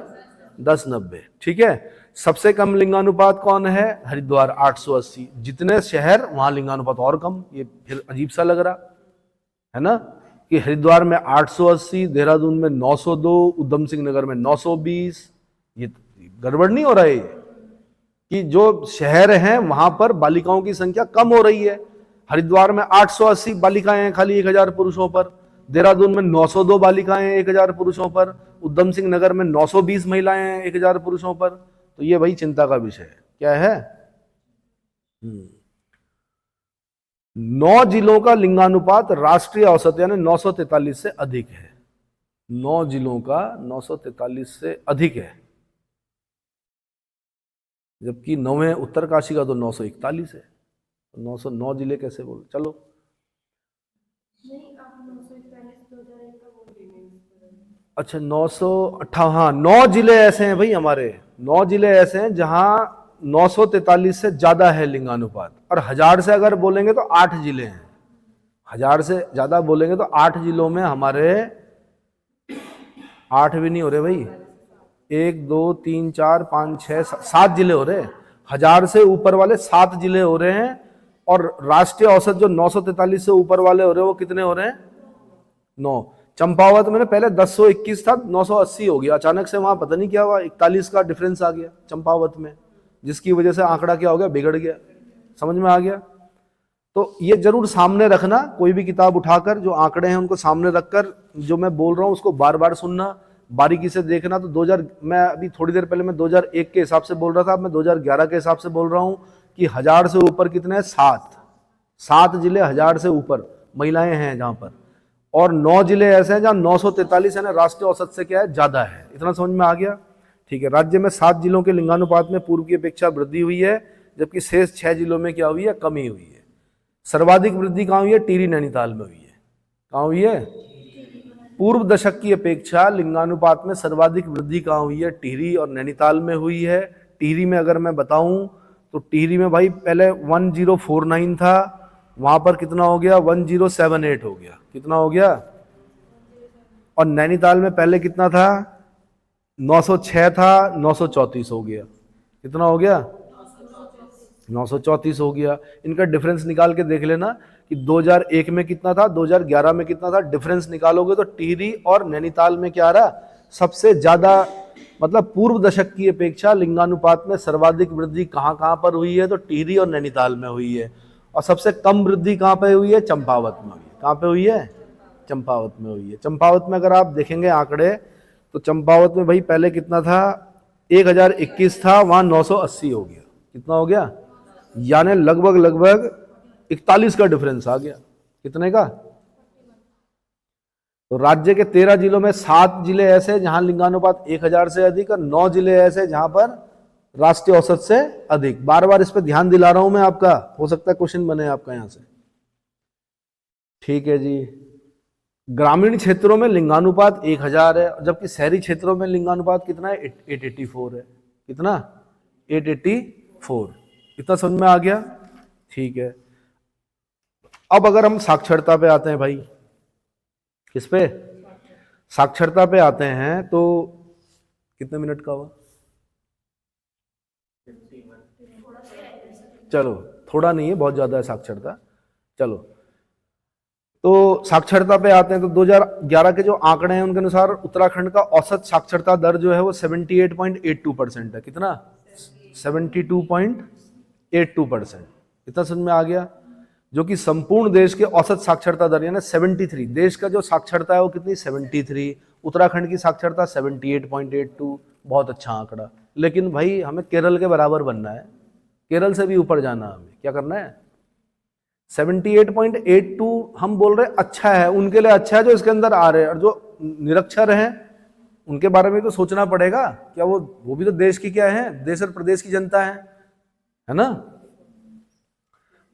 1090। ठीक है। सबसे कम लिंगानुपात कौन है? हरिद्वार 880। जितने शहर वहां लिंगानुपात और कम। ये फिर अजीब सा लग रहा है ना कि हरिद्वार में 880, देहरादून में 902, उधम सिंह नगर में 920। ये गड़बड़ नहीं हो रहा है कि जो शहर हैं वहां पर बालिकाओं की संख्या कम हो रही है? हरिद्वार में 880 बालिकाएं हैं खाली 1000 पुरुषों पर, देहरादून में 902 बालिकाएं हैं 1000 पुरुषों पर, उधम सिंह नगर में 920 महिलाएं हैं 1000 पुरुषों पर। तो ये भाई चिंता का विषय है। क्या है? 9 जिलों का लिंगानुपात राष्ट्रीय औसत यानी 943 से अधिक है। 9 जिलों का 943 से अधिक है, जबकि 9वें उत्तरकाशी का तो 941 है। 909 जिले कैसे बोल? चलो अच्छा 958। हाँ 9 जिले ऐसे हैं भाई हमारे, 9 जिले ऐसे हैं जहां 943 से ज्यादा है लिंगानुपात। और 1000 से अगर बोलेंगे तो 8 जिले हैं। 1000 से ज्यादा बोलेंगे तो 8 जिलों में हमारे 8 भी नहीं हो रहे भाई, 1 2 3 4 5 6 7 जिले हो रहे। 1000 से ऊपर वाले 7 जिले हो रहे हैं। और राष्ट्रीय औसत जो 943 से ऊपर वाले हो रहे हैं वो कितने हो रहे हैं? 9। चंपावत में पहले 1021 था, 980 हो गया। अचानक से वहां पता नहीं क्या हुआ, 41 का डिफरेंस आ गया चंपावत में, जिसकी वजह से आंकड़ा क्या हो गया? बिगड़ गया। समझ में आ गया? तो ये जरूर सामने रखना, कोई भी किताब उठाकर जो आंकड़े हैं उनको सामने रखकर जो मैं बोल रहा हूं उसको बार बार सुनना, बारीकी से देखना। तो 2000 मैं अभी थोड़ी देर पहले मैं 2001 के हिसाब से बोल रहा था, अब मैं 2011 के हिसाब से बोल रहा हूं कि 1000 से ऊपर कितने हैं? 7 जिले 1000 से ऊपर महिलाएं हैं जहां पर, और 9 जिले ऐसे हैं जहां 943 यानी राष्ट्रीय औसत से क्या है? ज्यादा है। इतना समझ में आ गया? ठीक है। राज्य में 7 जिलों के लिंगानुपात में पूर्व की अपेक्षा वृद्धि हुई है, जबकि शेष 6 जिलों में क्या हुई है? कमी हुई है। सर्वाधिक वृद्धि कहां हुई है? टिहरी नैनीताल में हुई है। कहां हुई है? पूर्व दशक की अपेक्षा लिंगानुपात में सर्वाधिक वृद्धि कहां हुई है? टिहरी और नैनीताल में हुई है। टिहरी में अगर मैं बताऊं तो टिहरी में भाई पहले 1049 था, वहां पर कितना हो गया 1078 हो गया, कितना हो गया। और नैनीताल में पहले कितना था 906 था, 934 हो गया, कितना हो गया 934 हो गया। इनका डिफरेंस निकाल के देख लेना कि 2001 में कितना था, 2011 में कितना था, डिफरेंस निकालोगे तो टिहरी और नैनीताल में क्या आ रहा, सबसे ज्यादा मतलब पूर्व दशक की अपेक्षा लिंगानुपात में सर्वाधिक वृद्धि कहां कहां पर हुई है, तो टिहरी और नैनीताल में हुई है। और सबसे कम वृद्धि कहां पे हुई है, चंपावत में हुई है। कहां पे हुई है, चंपावत में हुई है। चंपावत में अगर आप देखेंगे आंकड़े तो चंपावत में भाई पहले कितना था 1021 था, वहां 980 हो गया, कितना हो गया, यानी लगभग लगभग 41 का डिफरेंस आ गया। कितने का, तो राज्य के 13 जिलों में 7 जिले ऐसे जहां लिंगानुपात 1000 से अधिक और 9 जिले ऐसे जहां पर राष्ट्रीय औसत से अधिक। बार बार इस पर ध्यान दिला रहा हूं मैं आपका, हो सकता है क्वेश्चन बने आपका यहां से। ठीक है जी। ग्रामीण क्षेत्रों में लिंगानुपात 1000 है, जबकि शहरी क्षेत्रों में लिंगानुपात कितना है 884 है, कितना 884। इतना समझ में आ गया, ठीक है। अब अगर हम साक्षरता पे आते हैं भाई, किस पे, साक्षरता पे आते हैं, तो कितने मिनट का हुआ, चलो थोड़ा नहीं है, बहुत ज्यादा है साक्षरता। चलो तो साक्षरता पे आते हैं, तो 2011 के जो आंकड़े हैं उनके अनुसार उत्तराखंड का औसत साक्षरता दर जो है वो 78.82% है, कितना 72.82%। इतना समझ में आ गया, जो कि संपूर्ण देश के औसत साक्षरता दर यानी 73, देश का जो साक्षरता है वो कितनी 73, उत्तराखंड की साक्षरता 78.82, बहुत अच्छा आंकड़ा। लेकिन भाई हमें केरल के बराबर बनना है, केरल से भी ऊपर जाना, हमें क्या करना है 78.82 हम बोल रहे अच्छा है, उनके लिए अच्छा है जो इसके अंदर आ रहे हैं, और जो निरक्षर हैं उनके बारे में तो सोचना पड़ेगा, क्या वो भी तो देश की क्या है, देश और प्रदेश की जनता है ना।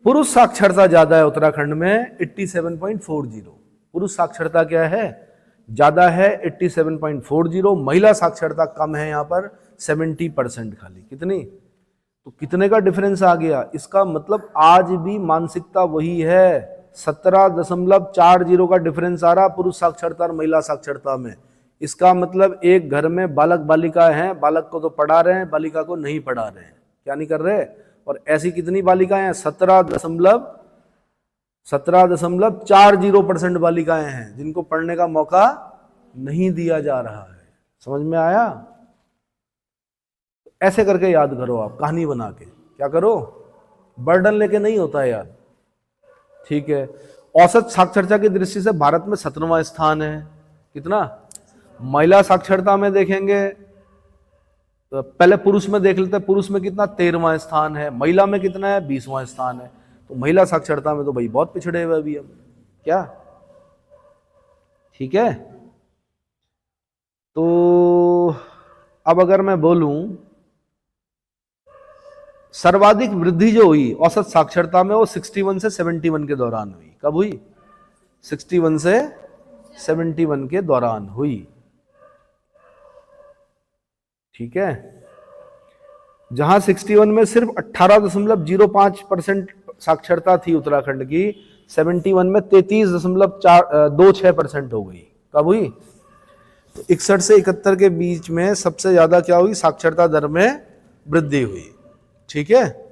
पुरुष साक्षरता ज्यादा है उत्तराखंड में 87.40, पुरुष साक्षरता क्या है ज्यादा है 87.40, महिला साक्षरता कम है यहाँ पर 70% खाली। कितनी, तो कितने का डिफरेंस आ गया, इसका मतलब आज भी मानसिकता वही है, 17.40 का डिफरेंस आ रहा पुरुष साक्षरता और महिला साक्षरता में। इसका मतलब एक घर में बालक बालिका हैं, बालक को तो पढ़ा रहे हैं, बालिका को नहीं पढ़ा रहे हैं, क्या नहीं कर रहे। और ऐसी कितनी बालिकाएं हैं 17.40% बालिकाएं हैं जिनको पढ़ने का मौका नहीं दिया जा रहा है। समझ में आया, ऐसे करके याद करो आप, कहानी बना के, क्या करो, बर्डन लेके नहीं होता है याद, ठीक है। औसत साक्षरता की दृष्टि से भारत में 17वां स्थान है, कितना। महिला साक्षरता में देखेंगे तो पहले पुरुष में देख लेते हैं, पुरुष में कितना 13वां स्थान है, महिला में कितना है 20वां स्थान है। तो महिला साक्षरता में तो भाई बहुत पिछड़े हुए अभी हम, क्या, ठीक है। तो अब अगर मैं बोलूं सर्वाधिक वृद्धि जो हुई औसत साक्षरता में वो 61 से 71 के दौरान हुई। कब हुई, 61 से 71 के दौरान हुई, ठीक है। जहां 61 में सिर्फ 18.05% साक्षरता थी उत्तराखंड की, 71 में 33.26% हो गई। कब हुई, तो 61 से 71 के बीच में सबसे ज्यादा क्या हुई, साक्षरता दर में वृद्धि हुई, ठीक है।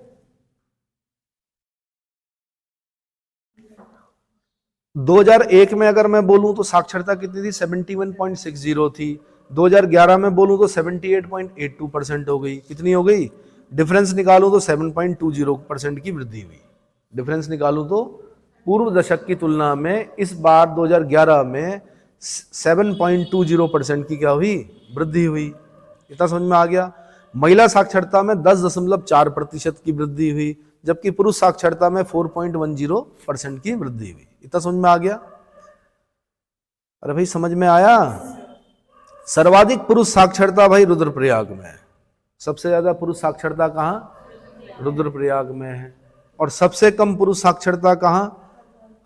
दो 2001 में अगर मैं बोलूं तो साक्षरता कितनी थी 71.60 थी, 2011 में बोलूं तो 78.82% हो गई। कितनी हो गई, डिफरेंस निकालूं तो 7.20% की वृद्धि हुई। डिफरेंस निकालूं तो पूर्व दशक की तुलना में इस बार 2011 में 7.20% की क्या हुई, वृद्धि हुई। इतना समझ में आ गया। महिला साक्षरता में 10.4% की वृद्धि हुई, जबकि पुरुष साक्षरता में 4.10% की वृद्धि हुई। इतना समझ में आ गया, अरे भाई समझ में आया। सर्वाधिक पुरुष साक्षरता भाई रुद्रप्रयाग में है, सबसे ज्यादा पुरुष साक्षरता कहां, रुद्रप्रयाग में है। और सबसे कम पुरुष साक्षरता कहां,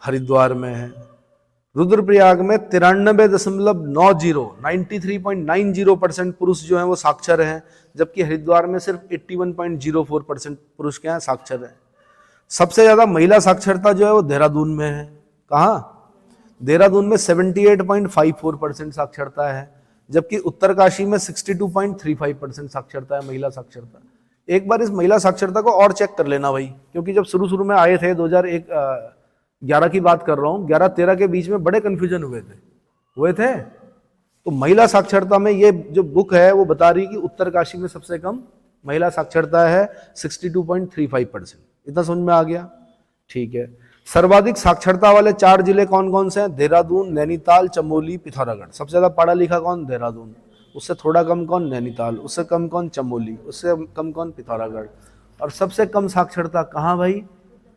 हरिद्वार में है। रुद्रप्रयाग में 93.90 93.90% पुरुष जो हैं वो साक्षर हैं, जबकि हरिद्वार में सिर्फ 81.04% पुरुष क्या है, साक्षर है। सबसे ज्यादा महिला साक्षरता जो है वो देहरादून में है। कहाँ? देहरादून में 78.54% साक्षरता है, जबकि उत्तरकाशी में 62.35% साक्षरता है, महिला साक्षरता। एक बार इस महिला साक्षरता को और चेक कर लेना भाई, क्योंकि जब शुरू में आए थे 2011 की बात कर रहा हूँ, 11-13 के बीच में बड़े कंफ्यूजन हुए थे। तो महिला साक्षरता में ये जो बुक है वो बता रही कि उत्तरकाशी में सबसे कम महिला साक्षरता है, 62.35%। इतना समझ में आ गया? ठीक है। सर्वाधिक साक्षरता वाले 4 जिले कौन कौन से हैं? देहरादून, नैनीताल, चमोली, पिथौरागढ़। सबसे ज्यादा पढ़ा लिखा कौन? देहरादून। उससे थोड़ा कम कौन? नैनीताल। उससे कम कौन? चमोली। उससे कम कौन? पिथौरागढ़। और सबसे कम साक्षरता कहाँ भाई?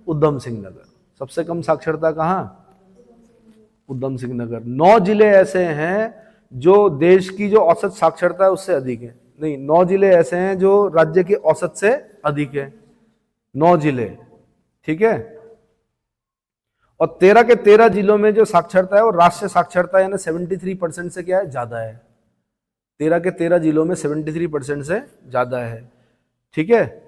उधम सिंह नगर। सबसे कम साक्षरता कहाँ? उधम सिंह नगर। 9 जिले ऐसे हैं जो देश की जो औसत साक्षरता है उससे अधिक है। नहीं, 9 जिले ऐसे हैं जो राज्य की औसत से अधिक है। 9 जिले, ठीक है। और 13 के 13 जिलों में जो साक्षरता है वो राष्ट्रीय साक्षरता यानी 73% से क्या है? ज्यादा है। 13 के 13 जिलों में 73% से ज्यादा है, ठीक है।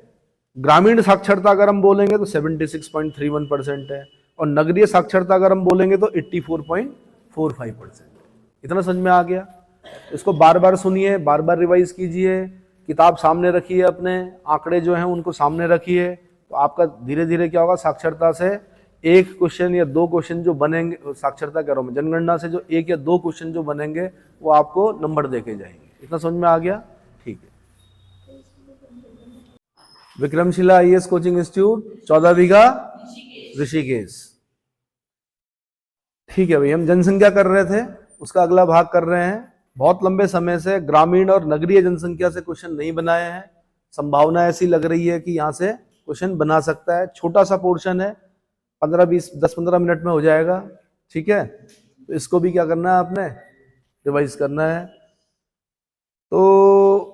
ग्रामीण साक्षरता अगर हम बोलेंगे तो 76.31% है, और नगरीय साक्षरता अगर हम बोलेंगे तो 84.45%। इतना समझ में आ गया? इसको बार बार सुनिए, बार बार रिवाइज कीजिए, किताब सामने रखिए, अपने आंकड़े जो हैं उनको सामने रखिए, तो आपका धीरे धीरे क्या होगा, साक्षरता से एक क्वेश्चन या 2 क्वेश्चन जो बनेंगे, साक्षरता कह रहा हूं मैं, जनगणना से जो 1 या 2 क्वेश्चन जो बनेंगे वो आपको नंबर देके जाएंगे। इतना समझ में आ गया? ठीक है। विक्रमशिला आईएएस कोचिंग इंस्टीट्यूट, 14 बीघा, ऋषिकेश। ठीक है भाई, हम जनसंख्या कर रहे थे, उसका अगला भाग कर रहे हैं। बहुत लंबे समय से ग्रामीण और नगरीय जनसंख्या से क्वेश्चन नहीं बनाए हैं। संभावना ऐसी लग रही है कि यहां से क्वेश्चन बना सकता है। छोटा सा पोर्शन है, 10-15 मिनट में हो जाएगा, ठीक है। तो इसको भी क्या करना है आपने? रिवाइज करना है। तो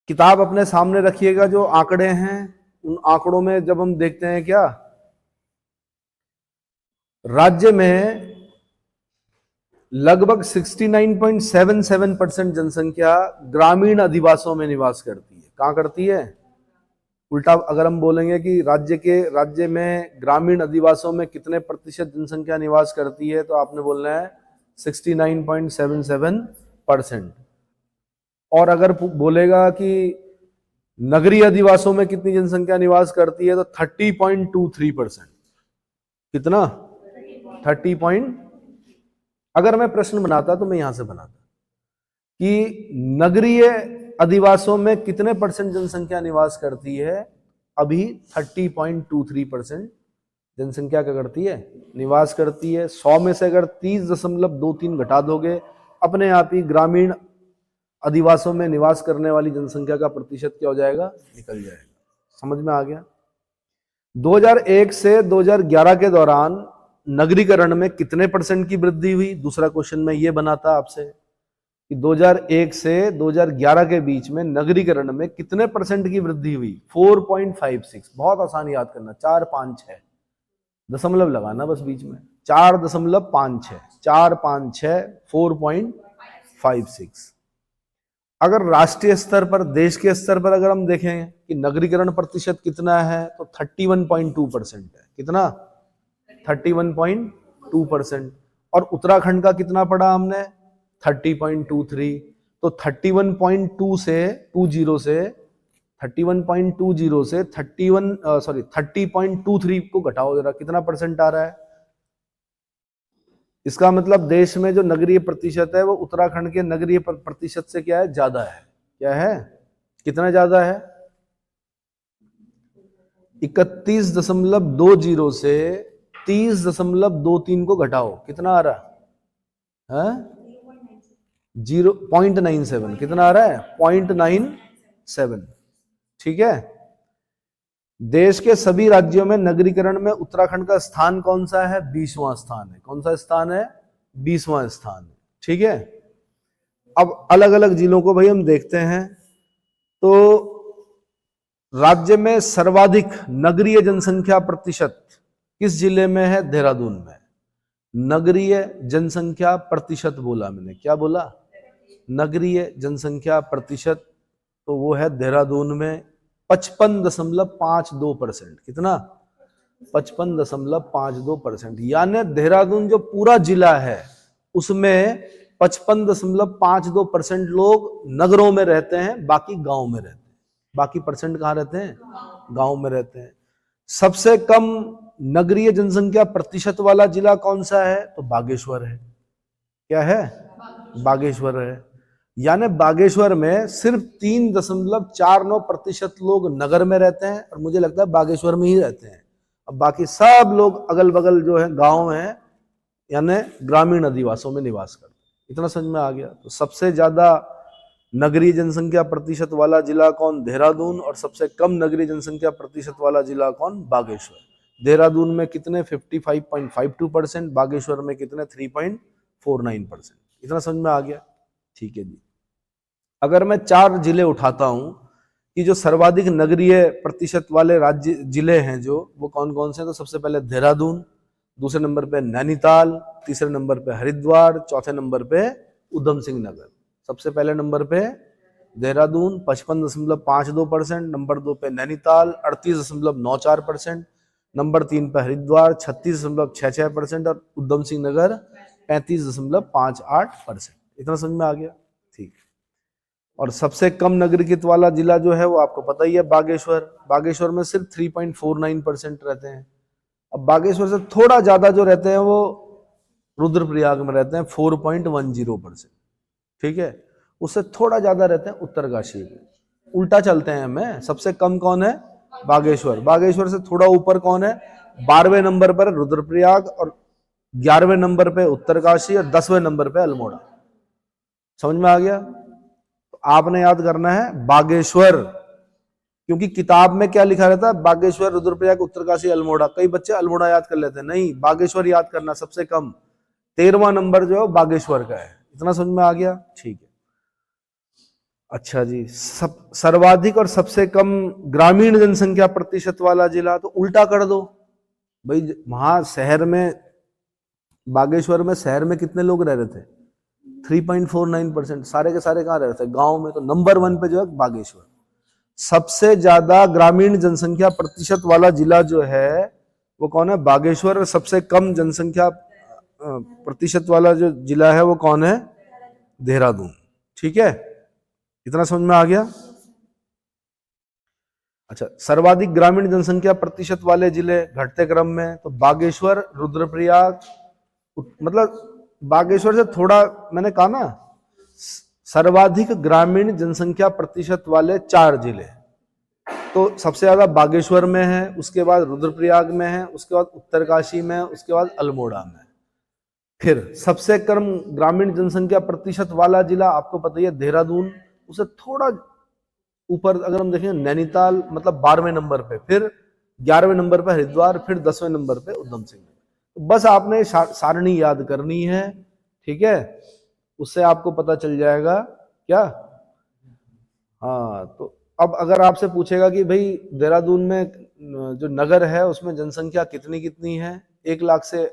किताब अपने सामने रखिएगा, जो आंकड़े हैं उन आंकड़ों में जब हम देखते हैं क्या, राज्य में लगभग 69.77% जनसंख्या ग्रामीण अधिवासों में निवास करती है। कहां करती है? उल्टा अगर हम बोलेंगे कि राज्य में ग्रामीण अधिवासों में कितने प्रतिशत जनसंख्या निवास करती है, तो आपने बोलना है 69.77%। और अगर बोलेगा कि नगरीय अधिवासों में कितनी जनसंख्या निवास करती है, तो 30.23%। कितना? 30 अगर मैं प्रश्न बनाता तो मैं यहां से बनाता कि नगरीय अधिवासों में कितने % जनसंख्या निवास करती है। अभी 30.23% जनसंख्या क्या करती है? निवास करती है। 100 में से अगर 30.23 घटा दोगे, अपने आप ही ग्रामीण अधिवासों में निवास करने वाली जनसंख्या का प्रतिशत क्या हो जाएगा? निकल जाएगा। समझ में आ गया? 2001 से 2011 के दौरान नगरीकरण में कितने % की वृद्धि हुई? दूसरा क्वेश्चन में ये बनाता आपसे कि 2001 से 2011 के बीच में नगरीकरण में कितने % की वृद्धि हुई? 4.56। बहुत आसान याद करना, 456 दशमलव लगाना बस बीच में, 4.56, 456, 4.56। अगर राष्ट्रीय स्तर पर, देश के स्तर पर अगर हम देखें कि नगरीकरण प्रतिशत कितना है, तो 31.2% है। कितना? 31.2%। और उत्तराखंड का कितना पढ़ा हमने? 30.23। तो 31.20 से 30.23 को घटाओ जरा, कितना % आ रहा है? इसका मतलब देश में जो नगरीय प्रतिशत है वो उत्तराखंड के नगरीय प्रतिशत से क्या है? ज्यादा है। क्या है? कितना ज्यादा है? 31.20 से 30.23 को घटाओ, कितना आ रहा है? 0.97। कितना आ रहा है? 0.97। ठीक है। देश के सभी राज्यों में नगरीकरण में उत्तराखंड का स्थान कौन सा है? 20वां स्थान है। कौन सा स्थान है? 20वां स्थान है। ठीक है। अब अलग अलग जिलों को भाई हम देखते हैं, तो राज्य में सर्वाधिक नगरीय जनसंख्या प्रतिशत किस जिले में है? देहरादून में। नगरीय जनसंख्या प्रतिशत बोला मैंने, क्या बोला? नगरीय जनसंख्या प्रतिशत, तो वो है देहरादून में 55.52%। कितना? 55.52%। यानी देहरादून जो पूरा जिला है उसमें 55.52% लोग नगरों में रहते हैं, बाकी गांव में रहते हैं। बाकी परसेंट कहाँ रहते हैं? गांव में रहते हैं। सबसे कम नगरीय जनसंख्या प्रतिशत वाला जिला कौन सा है? तो बागेश्वर है। क्या है? बागेश्वर है। यानी बागेश्वर में सिर्फ 3.49% लोग नगर में रहते हैं, और मुझे लगता है बागेश्वर में ही रहते हैं। अब बाकी सब लोग अगल बगल जो है गांव हैं, यानी ग्रामीण अधिवासों में निवास करते हैं। इतना समझ में आ गया? तो सबसे ज्यादा नगरीय जनसंख्या प्रतिशत वाला जिला कौन? देहरादून। और सबसे कम नगरीय जनसंख्या प्रतिशत वाला जिला कौन? बागेश्वर। देहरादून में कितने? 55.52%। बागेश्वर में कितने? 3.49%। इतना समझ में आ गया? ठीक है जी। अगर मैं 4 जिले उठाता हूं कि जो सर्वाधिक नगरीय प्रतिशत वाले राज्य जिले हैं जो, वो कौन कौन से हैं, तो सबसे पहले देहरादून, दूसरे नंबर पे नैनीताल, तीसरे नंबर पे हरिद्वार, चौथे नंबर पे उधम सिंह नगर। सबसे पहले नंबर पे देहरादून 55.52%, नंबर 2 पे नैनीताल 38.94%, नंबर 3 पे हरिद्वार 36.66% और उधम सिंह नगर 35.58%। इतना समझ में आ गया? ठीक। और सबसे कम नागरिकत्व वाला जिला जो है वो आपको पता ही है, बागेश्वर। बागेश्वर में सिर्फ 3.49% रहते हैं। अब बागेश्वर से थोड़ा ज्यादा जो रहते हैं वो रुद्रप्रयाग में रहते हैं, 4.10%। ठीक है, उससे थोड़ा ज्यादा रहते हैं उत्तरकाशी में। उल्टा चलते हैं हमें। सबसे कम कौन है? बागेश्वर। बागेश्वर से थोड़ा ऊपर कौन है? 12वें नंबर पर रुद्रप्रयाग, और 11वें नंबर पे उत्तरकाशी, और 10वें नंबर पे अल्मोड़ा। समझ में आ गया? तो आपने याद करना है बागेश्वर, क्योंकि किताब में क्या लिखा रहता है? बागेश्वर, रुद्रप्रयाग, उत्तरकाशी, अल्मोड़ा। कई बच्चे अल्मोड़ा याद कर लेते हैं, नहीं, बागेश्वर याद करना सबसे कम। 13वां नंबर जो है बागेश्वर का है। इतना समझ में आ गया? ठीक है। अच्छा जी, सर्वाधिक और सबसे कम ग्रामीण जनसंख्या प्रतिशत वाला जिला, तो उल्टा कर दो भाई। वहां शहर में, बागेश्वर में शहर में कितने लोग रह रहे थे? 3.49%। सारे के सारे कहाँ रह रहे थे? गांव में। तो नंबर 1 पे जो है बागेश्वर। सबसे ज्यादा ग्रामीण जनसंख्या प्रतिशत वाला जिला जो है वो कौन है? बागेश्वर। और सबसे कम जनसंख्या प्रतिशत वाला जो जिला है वो कौन है? देहरादून। ठीक है, इतना समझ में आ गया? अच्छा, सर्वाधिक ग्रामीण जनसंख्या प्रतिशत वाले जिले घटते क्रम में, तो बागेश्वर, रुद्रप्रयाग, मतलब बागेश्वर से थोड़ा, मैंने कहा ना, सर्वाधिक ग्रामीण जनसंख्या प्रतिशत वाले 4 जिले, तो सबसे ज्यादा बागेश्वर में है, उसके बाद रुद्रप्रयाग में है, उसके बाद उत्तरकाशी में है, उसके बाद अल्मोड़ा में। फिर सबसे कम ग्रामीण जनसंख्या प्रतिशत वाला जिला आपको पता ही है, देहरादून। उसे थोड़ा ऊपर अगर हम देखें नैनीताल, मतलब 12वें नंबर पे, फिर 11वें नंबर पे हरिद्वार, फिर 10वें नंबर पे उधम सिंह। तो बस आपने सारणी याद करनी है, ठीक है, उससे आपको पता चल जाएगा क्या। हाँ, तो अब अगर आपसे पूछेगा कि भाई देहरादून में जो नगर है उसमें जनसंख्या कितनी कितनी है, 1 लाख से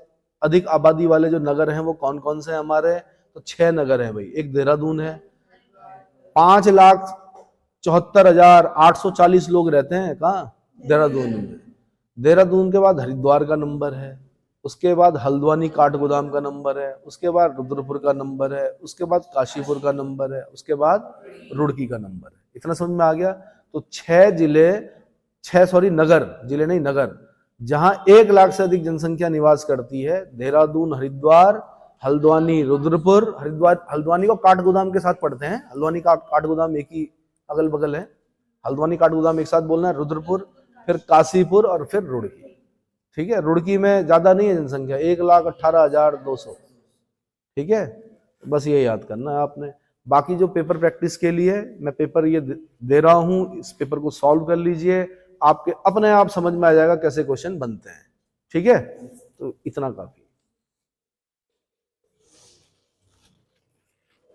अधिक आबादी वाले जो नगर हैं वो कौन कौन से हमारे, तो 6 नगर है भाई। एक देहरादून है, 5,74,840 लोग रहते हैं। कहाँ? देहरादून में। देहरादून के बाद हरिद्वार का नंबर है, उसके बाद हल्द्वानी काठगोदाम का नंबर है, उसके बाद रुद्रपुर का नंबर है, उसके बाद काशीपुर का नंबर है, उसके बाद रुड़की का नंबर है। इतना समझ में आ गया? तो 6 जिले, 6 सॉरी नगर, जिले नहीं नगर, जहां 1 लाख से अधिक जनसंख्या निवास करती है। देहरादून, हरिद्वार, हल्द्वानी, रुद्रपुर। हल्द्वानी को काठगोदाम के साथ पढ़ते हैं, हल्द्वानी का काठगोदाम एक ही अगल बगल है। हल्द्वानी काठगोदाम एक साथ बोलना है, रुद्रपुर, फिर काशीपुर, और फिर रुड़की। ठीक है, रुड़की में ज्यादा नहीं है जनसंख्या, 1,18,200। ठीक है, बस ये याद करना है आपने। बाकी जो पेपर प्रैक्टिस के लिए मैं पेपर ये दे रहा हूं, इस पेपर को सॉल्व कर लीजिए, आपके अपने आप समझ में आ जाएगा कैसे क्वेश्चन बनते हैं। ठीक है, तो इतना काफी।